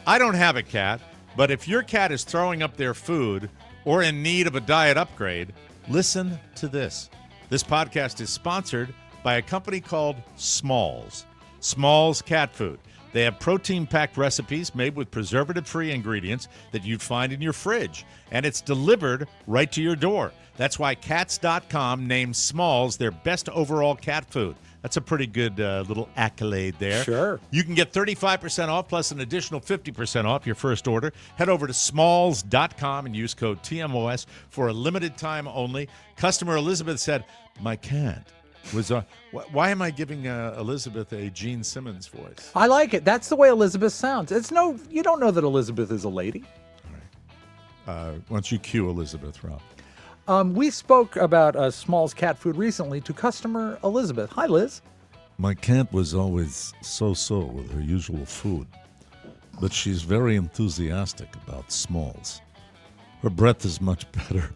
I don't have a cat, but if your cat is throwing up their food or in need of a diet upgrade, listen to this. This podcast is sponsored by a company called Smalls. Smalls Cat Food. They have protein-packed recipes made with preservative-free ingredients that you'd find in your fridge, and it's delivered right to your door. That's why Cats.com named Smalls their best overall cat food. That's a pretty good little accolade there. Sure. You can get 35% off plus an additional 50% off your first order. Head over to smalls.com and use code TMOS for a limited time only. Customer Elizabeth said, "My cat was why am I giving Elizabeth a Gene Simmons voice? I like it. That's the way Elizabeth sounds. You don't know that Elizabeth is a lady. Why don't you cue Elizabeth, Rob? We spoke about Small's cat food recently to customer Elizabeth. Hi, Liz. My cat was always so-so with her usual food, but she's very enthusiastic about Smalls. Her breath is much better,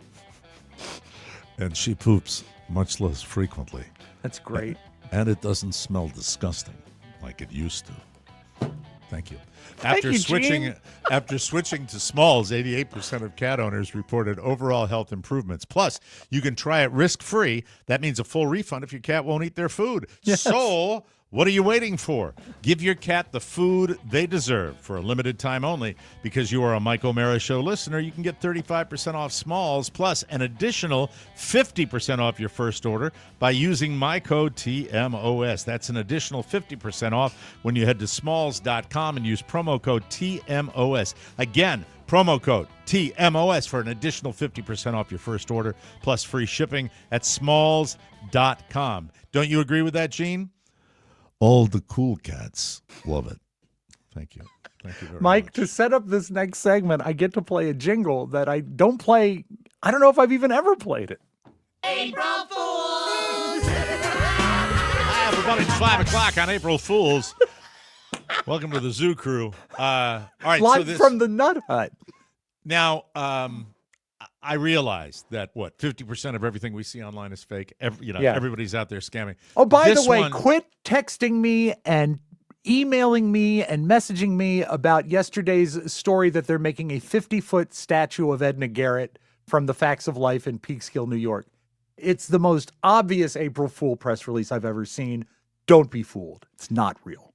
and she poops much less frequently. That's great. And it doesn't smell disgusting like it used to. Thank you. After you, switching Gene. after switching to Smalls, 88% of cat owners reported overall health improvements. Plus, you can try it risk-free. That means a full refund if your cat won't eat their food. Yes. So, what are you waiting for? Give your cat the food they deserve for a limited time only. Because you are a Mike O'Mara Show listener, you can get 35% off Smalls plus an additional 50% off your first order by using my code TMOS. That's an additional 50% off when you head to smalls.com and use promo code TMOS. Again, promo code TMOS for an additional 50% off your first order plus free shipping at smalls.com. Don't you agree with that, Gene? All the cool cats love it. Thank you. Thank you very Mike, much. to set up this next segment, I get to play a jingle that I don't play. I don't know if I've even ever played it. Hi, everybody. It's 5 o'clock on April Fools. Welcome to the Zoo Crew. All right, Live from the Nut Hut. Now, I realize that 50% of everything we see online is fake. Yeah. Everybody's out there scamming. Oh, by This the way, one- quit texting me and emailing me and messaging me about yesterday's story that they're making a 50-foot statue of Edna Garrett from the Facts of Life in Peekskill, New York. It's the most obvious April Fool press release I've ever seen. Don't be fooled. It's not real.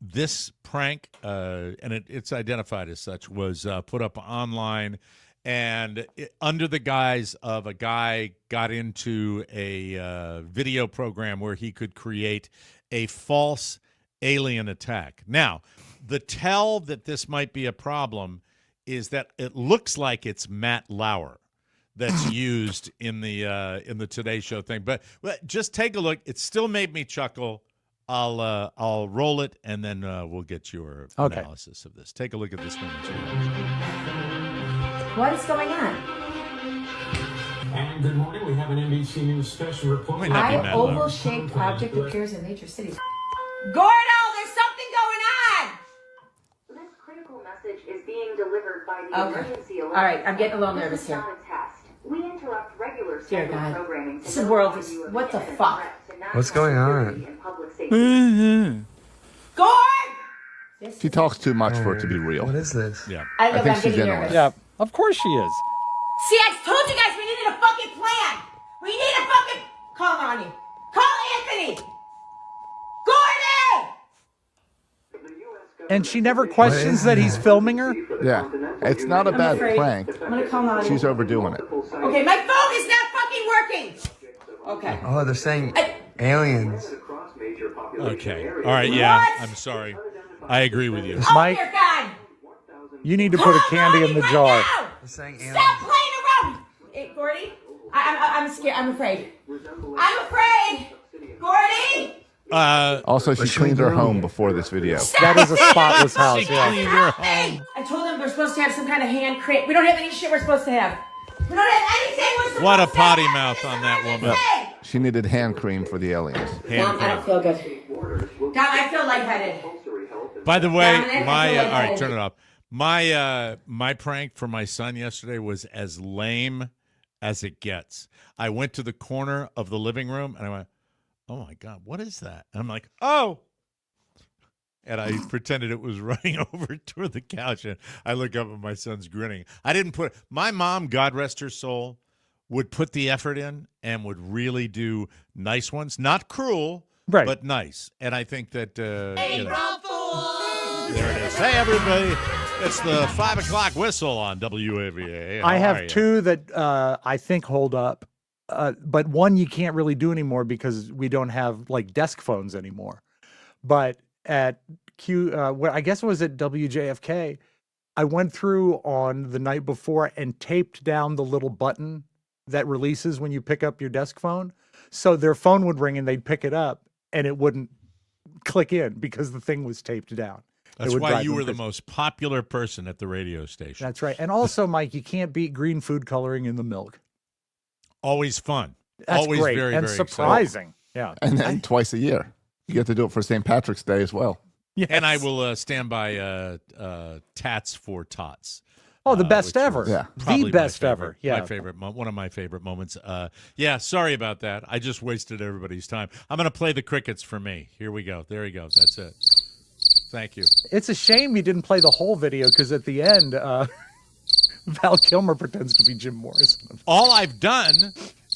This prank, and it's identified as such, was put up online, and under the guise of a guy got into a video program where he could create a false alien attack. Now, the tell that this might be a problem is that it looks like it's Matt Lauer that's used in the Today Show thing. But just take a look. It still made me chuckle. I'll roll it, and then we'll get your analysis of this. Take a look at this one. What is going on? And good morning. We have an NBC News special report. High oval-shaped object appears in major cities. Gordo, there's something going on! This critical message is being delivered by the emergency alert. All right, I'm getting a little nervous here. We interrupt regular Dear scheduled God. programming. This world is... What the fuck? What's going on? Gord! She talks too much for it to be real. What is this? Yeah. I know, I think I'm she's getting in on nervous. it. Yeah, of course she is. See, I told you guys we needed a fucking plan. We need a fucking... Call Ronnie. Call Anthony. Gordon! And she never questions that he's filming her? Yeah. It's not a bad afraid. prank. I'm gonna call Ronnie. She's overdoing it. Okay, my phone is not fucking working. Okay. Oh, they're saying aliens. Okay. All right. Yeah. What? I'm sorry. I agree with you. Oh, Mike, dear God. you need to put a candy in the Right jar. now. They're saying aliens. Stop playing around. Hey, Gordy, I'm scared. I'm afraid. I'm afraid. Gordy. Also, she cleaned her home before this video. That is a spotless house. She Yeah. cleaned her Hey, home. I told them we're supposed to have some kind of hand crate. We don't have any shit we're supposed to have. We don't have anything we're supposed What a to potty have. mouth on that woman. Hey. She needed hand cream for the aliens. Dom, I don't feel good. Dom, I feel lightheaded. By the way, Dominic, my I feel all right, like- turn it off. My prank for my son yesterday was as lame as it gets. I went to the corner of the living room and I went, "Oh my God, what is that?" And I'm like, "Oh." And I pretended it was running over toward the couch, and I look up and my son's grinning. I didn't put my mom, God rest her soul, would put the effort in and would really do nice ones, not cruel, Right. but nice. And I think that there it is. Hey everybody, it's the 5 o'clock whistle on WAVA. How I are have you? two that I think hold up, but one you can't really do anymore because we don't have like desk phones anymore. But at I guess it was at WJFK, I went through on the night before and taped down the little button that releases when you pick up your desk phone. So their phone would ring and they'd pick it up and it wouldn't click in because the thing was taped down. That's why you were the most popular person at the radio station. That's right. And also, Mike, you can't beat green food coloring in the milk. Always fun. That's Always great very, and very surprising. Yeah. And then twice a year. You get to do it for St. Patrick's Day as well. Yes. And I will stand by Tats for Tots. Oh, the best which ever. was Yeah. probably The best my favorite, ever. Yeah. My favorite, one of my favorite moments. Yeah, sorry about that. I just wasted everybody's time. I'm going to play the crickets for me. Here we go. There he goes. That's it. Thank you. It's a shame you didn't play the whole video because at the end, Val Kilmer pretends to be Jim Morrison. All I've done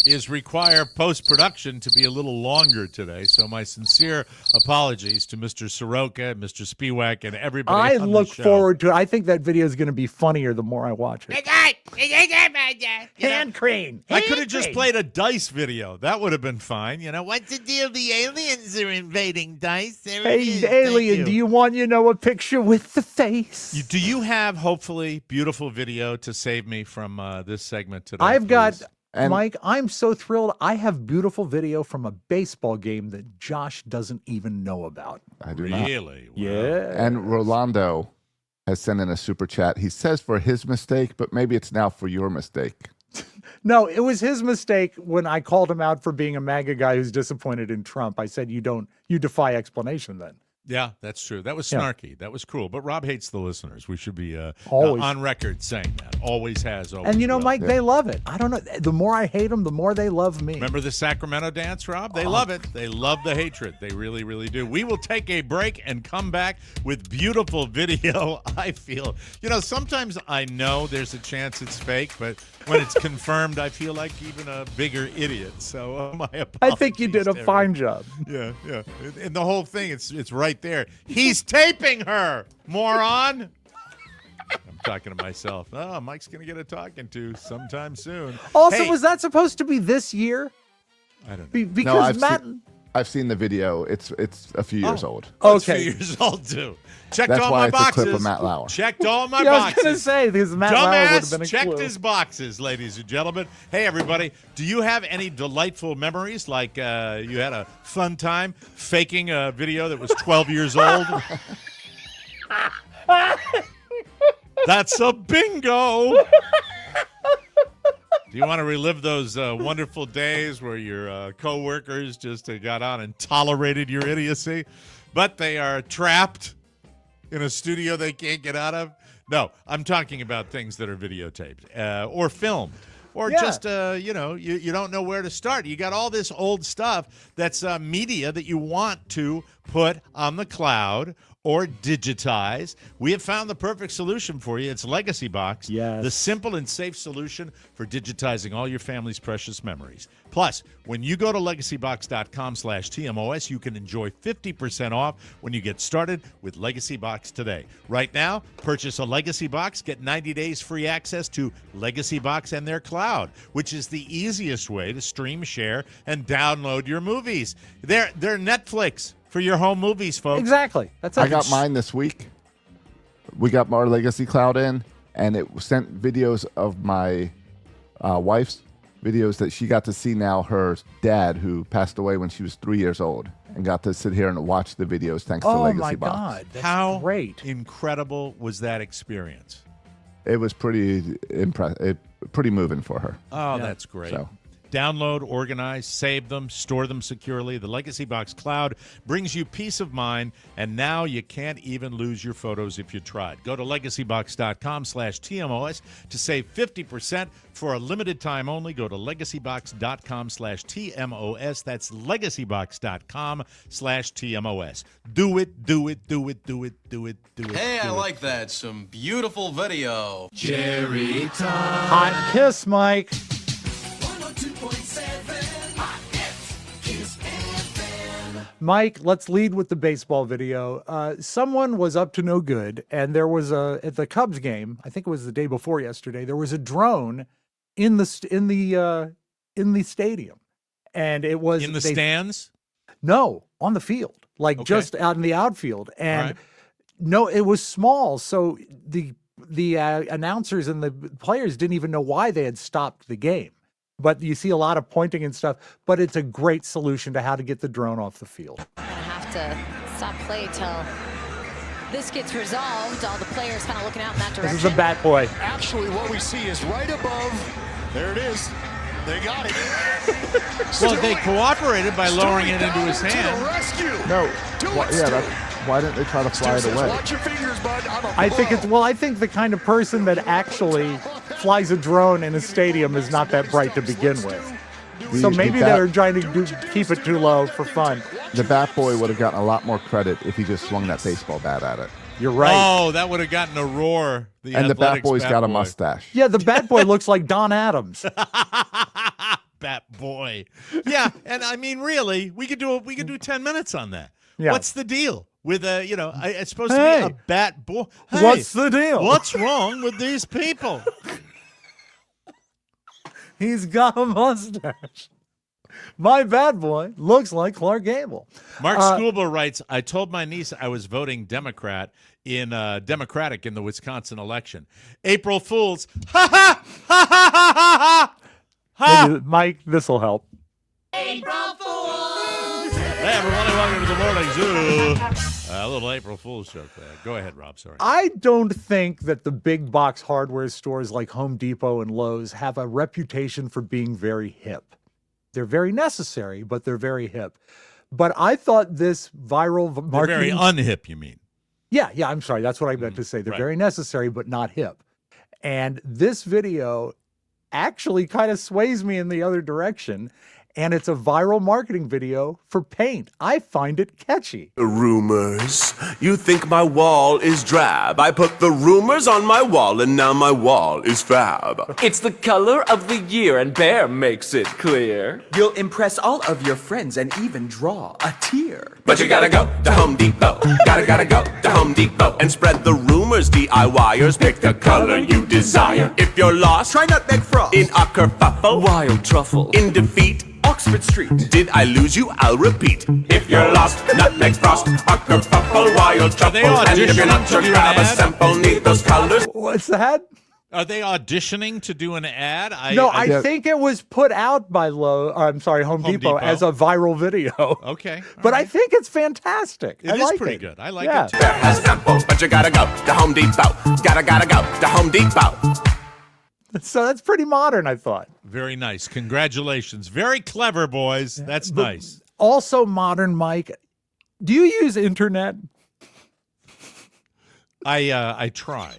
is require post-production to be a little longer today, so my sincere apologies to Mr. Soroka, Mr. Spiewak, and everybody I on look the show. forward to it. I think that video is going to be funnier the more I watch it. Hand crane. I could have just played a Dice video. That would have been fine. You know, what's the deal? The aliens are invading Dice. There it is. Hey, Thank alien, you. do you want, a picture with the face? Do you have, hopefully, beautiful video to save me from this segment today? I've got, And- Mike, I'm so thrilled. I have beautiful video from a baseball game that Josh doesn't even know about. I do not. Really? Wow. Yeah. And Rolando has sent in a super chat. He says for his mistake, but maybe it's now for your mistake. No, it was his mistake when I called him out for being a MAGA guy who's disappointed in Trump. I said, you defy explanation then. Yeah, that's true. That was Yeah. snarky. That was cruel. But Rob hates the listeners. We should be Always. on record saying that. Always has. Always And will. Mike, they love it. I don't know. The more I hate them, the more they love me. Remember the Sacramento dance, Rob? They love it. They love the hatred. They really, really do. We will take a break and come back with beautiful video. I feel, sometimes I know there's a chance it's fake, but when it's confirmed, I feel like even a bigger idiot. So my apologies. I think you did a to fine job. Yeah, yeah. And the whole thing, it's right there. He's taping her, moron. I'm talking to myself. Oh, Mike's going to get a talking to sometime soon. Also, Hey, was that supposed to be this year? I don't know. Because Matt. I've seen the video. It's a few years old. Oh, it's a Okay. few years old, too. Checked That's all why my it's boxes. a clip of Matt Lauer. Checked all my Yeah, I was boxes. going to say, because Matt Lauer would have been Dumbass a checked clue. his boxes, ladies and gentlemen. Hey, everybody, do you have any delightful memories, like you had a fun time faking a video that was 12 years old? That's a bingo. Do you want to relive those wonderful days where your coworkers just got on and tolerated your idiocy, but they are trapped in a studio they can't get out of? No, I'm talking about things that are videotaped or filmed. Or Yeah. just, you don't know where to start. You got all this old stuff that's media that you want to put on the cloud or digitize. We have found the perfect solution for you. It's Legacy Box, Yes. the simple and safe solution for digitizing all your family's precious memories. Plus, when you go to legacybox.com/TMOS, you can enjoy 50% off when you get started with Legacy Box today. Right now, purchase a Legacy Box, get 90 days free access to Legacy Box and their cloud, which is the easiest way to stream, share, and download your movies. They're Netflix for your home movies, folks. Exactly. That's I got mine this week. We got our Legacy Cloud in, and it sent videos of my wife's videos that she got to see now her dad, who passed away when she was 3 years old, and got to sit here and watch the videos thanks to Oh, Legacy my Box. God. That's How great. incredible was that experience? It was pretty pretty moving for her. Oh, that's great. So. Download, organize, save them, store them securely. The Legacy Box Cloud brings you peace of mind, and now you can't even lose your photos if you tried. Go to legacybox.com/TMOS to save 50% for a limited time only. Go to legacybox.com/TMOS. That's legacybox.com/TMOS. Do it, do it, do it, do it, do it, do it. Hey, I do it. like that. Some beautiful video. Jerry Tom. Hot kiss, Mike. 102.7 Hot Kiss FM. Mike, let's lead with the baseball video. Someone was up to no good, and there was at the Cubs game. I think it was the day before yesterday. There was a drone in the stadium, and it was In the stands? No, on the field, like Okay. just out in the outfield, and All right. no, it was small, so the announcers and the players didn't even know why they had stopped the game. but you see a lot of pointing and stuff. But it's a great solution to how to get the drone off the field. Gonna have to stop play till this gets resolved. All the players kind of looking out in that direction. This is a bat boy. Actually, what we see is right above. There it is. They got it. Well, they cooperated by lowering it into his hand. No. Why didn't they try to fly it away? Watch your fingers, bud. I think the kind of person that actually flies a drone in a stadium is not that bright to begin with. So maybe they're trying to keep it too low for fun. The bat boy would have gotten a lot more credit if he just swung that baseball bat at it. You're right. Oh, that would have gotten a roar. And the bat boy's got a mustache. Yeah, the bat boy looks like Don Adams. Bat boy. Yeah, and I mean, really, we could do 10 minutes on that. Yeah. What's the deal with it's supposed to be a bat boy. Hey, what's the deal? What's wrong with these people? He's got a mustache. My bad boy looks like Clark Gable. Mark Scuba writes, I told my niece I was voting Democratic in the Wisconsin election. April Fools. Ha ha ha ha ha ha. Maybe, Mike, this will help. April Fools! Hey, everyone, welcome to the Morning Zoo. A little April Fool's joke there. Go ahead, Rob. Sorry. I don't think that the big box hardware stores like Home Depot and Lowe's have a reputation for being very hip. They're very necessary, but they're very hip. But I thought this viral marketing... They're very unhip, you mean? Yeah, I'm sorry. That's what I meant to say. They're right. very necessary, but not hip. And this video actually kind of sways me in the other direction. And it's a viral marketing video for paint. I find it catchy. Rumors. You think my wall is drab. I put the rumors on my wall and now my wall is fab. It's the color of the year and Bear makes it clear. You'll impress all of your friends and even draw a tear. But you gotta go to Home Depot. Gotta go to Home Depot and spread the rumors, DIYers. Pick the color you desire. If you're lost, Try Nutmeg Frost. in a kerfuffle, Wild Truffle. in defeat, Oxford Street. did I lose you? I'll repeat. If you're lost, Nutmeg Frost, a kerfuffle, wild truffle, they and if you're auditioning not to sure, do an grab a ad? sample, need those colors. What's that? Are they auditioning to do an ad? I think it was put out by Home Depot as a viral video. Okay. But I think it's fantastic. It I is like pretty it. good. I like Yeah. it too. Bear has sample, but you gotta go to Home Depot. Gotta go to Home Depot. So that's pretty modern, I thought. Very nice. Congratulations. Very clever, boys. That's nice. Also modern, Mike. Do you use internet? I try.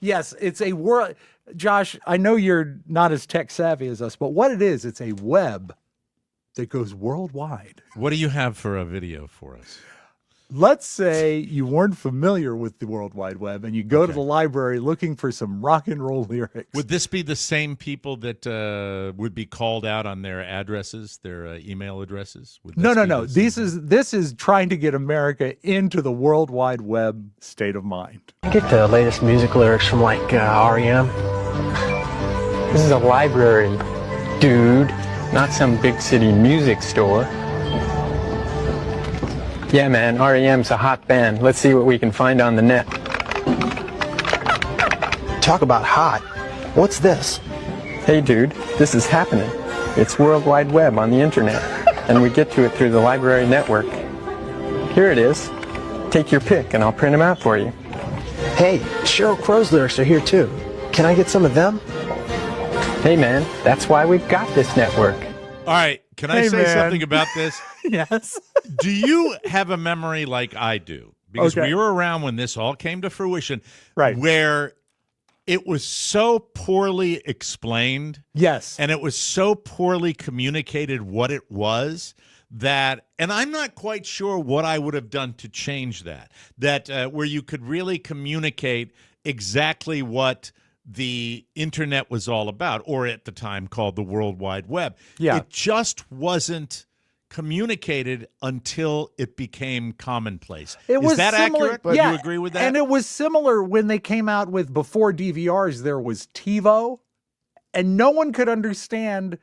Yes, it's a world. Josh, I know you're not as tech savvy as us, but what it is, it's a web that goes worldwide. What do you have for a video for us? Let's say you weren't familiar with the World Wide Web and you go to the library looking for some rock and roll lyrics. Would this be the same people that would be called out on their addresses, their email addresses? No. This is trying to get America into the World Wide Web state of mind. I get the latest music lyrics from like REM. This is a library, dude, not some big city music store. Yeah, man, REM's a hot band. Let's see what we can find on the net. Talk about hot. What's this? Hey, dude, this is happening. It's World Wide Web on the internet, and we get to it through the library network. Here it is. Take your pick, and I'll print them out for you. Hey, Sheryl Crow's lyrics are here too. Can I get some of them? Hey, man, that's why we've got this network. All right. Can I say something about this? Yes. Do you have a memory like I do? Because Okay. we were around when this all came to fruition, right? Where it was so poorly explained. Yes. And it was so poorly communicated what it was that, and I'm not quite sure what I would have done to change that, where you could really communicate exactly what the internet was all about, or at the time called the World Wide Web. Yeah. It just wasn't communicated until it became commonplace. Is that similar, accurate? Do you agree with that? And it was similar when they came out with, before DVRs, there was TiVo, and no one could understand,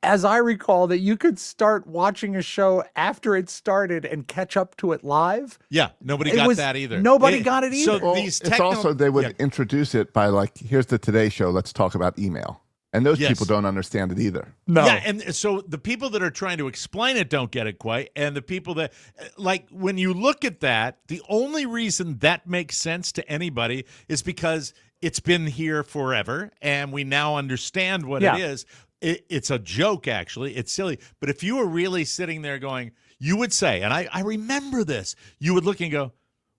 as I recall, that you could start watching a show after it started and catch up to it live. Yeah, nobody got that either. Nobody got it either. So Well, it's also they would introduce it by like, here's the Today Show. Let's talk about email. And those Yes. people don't understand it either. No. Yeah, and so the people that are trying to explain it don't get it quite, and the people that, like, when you look at that, the only reason that makes sense to anybody is because it's been here forever, and we now understand what Yeah. it is. It's a joke, actually. It's silly. But if you were really sitting there going, you would say, and I remember this, you would look and go,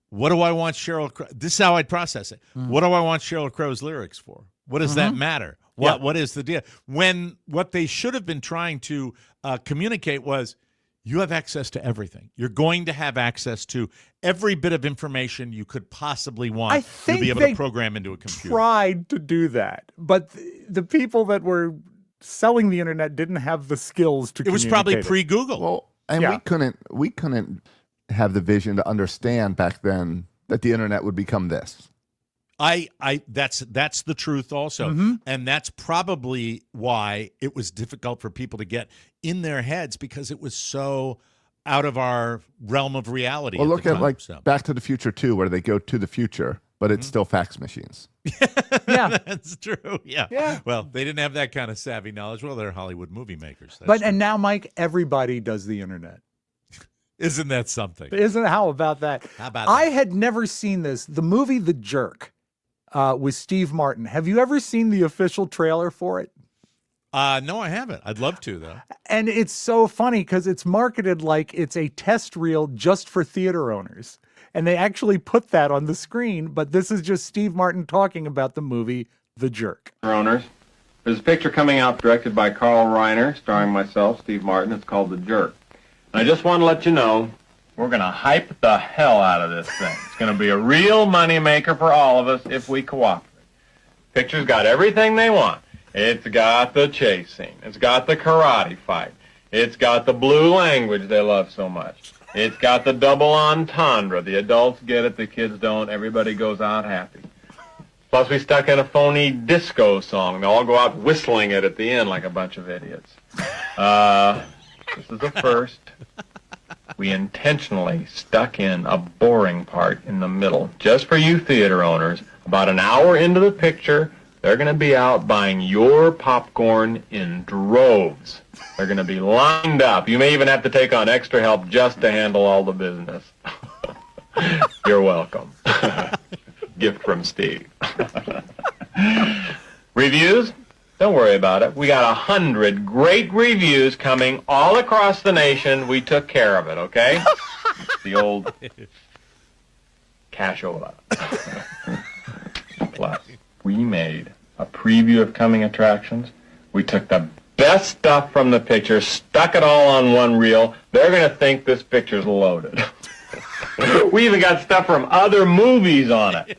what do I want Sheryl Crow? This is how I'd process it. What do I want Sheryl Crow's lyrics for? What does that matter? What is the deal? When what they should have been trying to communicate was, you have access to everything. You're going to have access to every bit of information you could possibly want I to think be able they to program into a computer. tried to do that, but the people that were selling the internet didn't have the skills to. It was probably communicate it. pre-Google. Well, and we couldn't have the vision to understand back then that the internet would become this. That's the truth also. And that's probably why it was difficult for people to get in their heads, because it was so out of our realm of reality. Well, look at time, like so. Back to the Future 2, where they go to the future, but it's still fax machines. Yeah, That's true. Yeah. Well, they didn't have that kind of savvy knowledge. Well, they're Hollywood movie makers. That's true. and now, Mike, everybody does the internet. Isn't that something? How about that? How about I had never seen this. The movie The Jerk with Steve Martin. Have you ever seen the official trailer for it? No, I haven't. I'd love to, though. And it's so funny because it's marketed like it's a test reel just for theater owners. And they actually put that on the screen, but this is just Steve Martin talking about the movie The Jerk. Owners, there's a picture coming out directed by Carl Reiner, starring myself, Steve Martin. It's called The Jerk. And I just want to let you know, we're going to hype the hell out of this thing. It's going to be a real moneymaker for all of us if we cooperate. Picture's got everything they want. It's got the chase scene. It's got the karate fight. It's got the blue language they love so much. It's got the double entendre. The adults get it, the kids don't. Everybody goes out happy. Plus, we stuck in a phony disco song. They all go out whistling it at the end like a bunch of idiots. This is the first. We intentionally stuck in a boring part in the middle, just for you theater owners. About an hour into the picture, they're going to be out buying your popcorn in droves. They're going to be lined up. You may even have to take on extra help just to handle all the business. You're welcome. Gift from Steve. Reviews? Don't worry about it. We got 100 great reviews coming all across the nation. We took care of it, okay? The old cashola. Plus, we made a preview of coming attractions. We took the best stuff from the picture, stuck it all on one reel. They're going to think this picture's loaded. We even got stuff from other movies on it.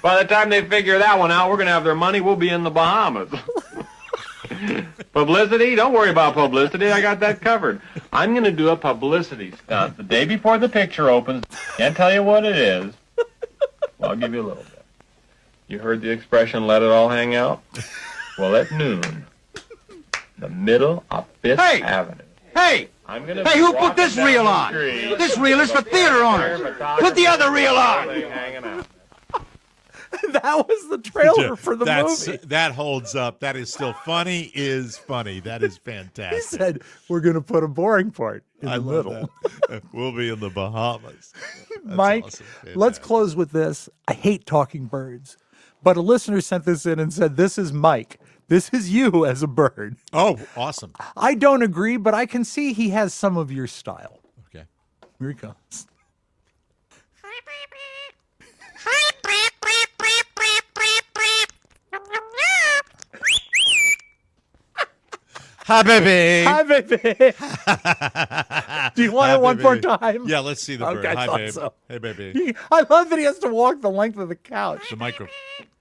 By the time they figure that one out, we're going to have their money. We'll be in the Bahamas. Publicity? Don't worry about publicity. I got that covered. I'm going to do a publicity stunt the day before the picture opens. Can't tell you what it is. Well, I'll give you a little bit. You heard the expression, let it all hang out? Well, at noon, the middle of Fifth Avenue. Hey! Hey, who put this reel on? This reel is for theater owners. Put the other reel on. That was the trailer for the movie. That holds up. That is still funny. That is fantastic. He said, we're going to put a boring part in the middle. That. We'll be in the Bahamas. That's Mike, awesome. let's close with this. I hate talking birds, but a listener sent this in and said, this is Mike. This is you as a bird. Oh, awesome. I don't agree, but I can see he has some of your style. Okay. Here he comes. Hi, baby. Hi, baby. Do you want it one more time? Yeah, let's see the bird. Okay, I Hi, thought babe. so. Hey, baby. I love that he has to walk the length of the couch. The micro.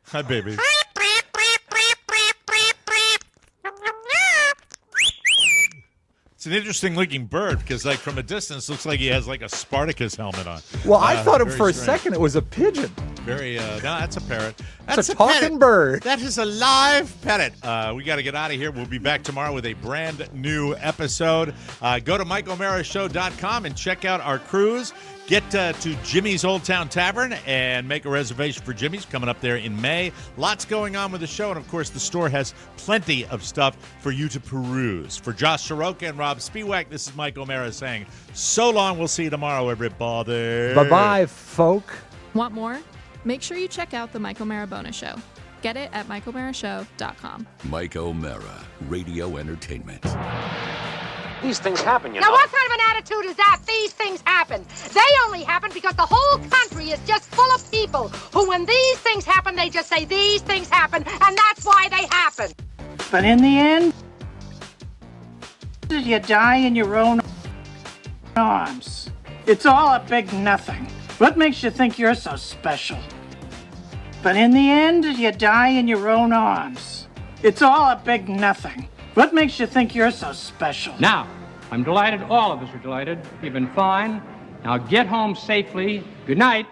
Hi, baby. It's an interesting looking bird because, like, from a distance, looks like he has like a Spartacus helmet on. Well, I thought very for a strange. second it was a pigeon. Very, no, that's a parrot. It's That's a talking parrot. bird. That is a live parrot. We got to get out of here. We'll be back tomorrow with a brand new episode. Go to MikeO'MaraShow.com and check out our cruise. Get to Jimmy's Old Town Tavern and make a reservation for Jimmy's coming up there in May. Lots going on with the show, and of course, the store has plenty of stuff for you to peruse. For Josh Soroka and Rob Spiewak, this is Mike O'Mara saying so long. We'll see you tomorrow, everybody. Bye-bye, folk. Want more? Make sure you check out the Mike O'Mara Bonus Show. Get it at MikeO'MaraShow.com. Mike O'Mara, Radio Entertainment. These things happen, you Now, know. what kind of an attitude is that? These things happen. They only happen because the whole country is just full of people who, when these things happen, they just say these things happen, and that's why they happen. But in the end, you die in your own arms. It's all a big nothing. What makes you think you're so special? But in the end, you die in your own arms. It's all a big nothing. What makes you think you're so special? Now, I'm delighted. All of us are delighted. You've been fine. Now get home safely. Good night.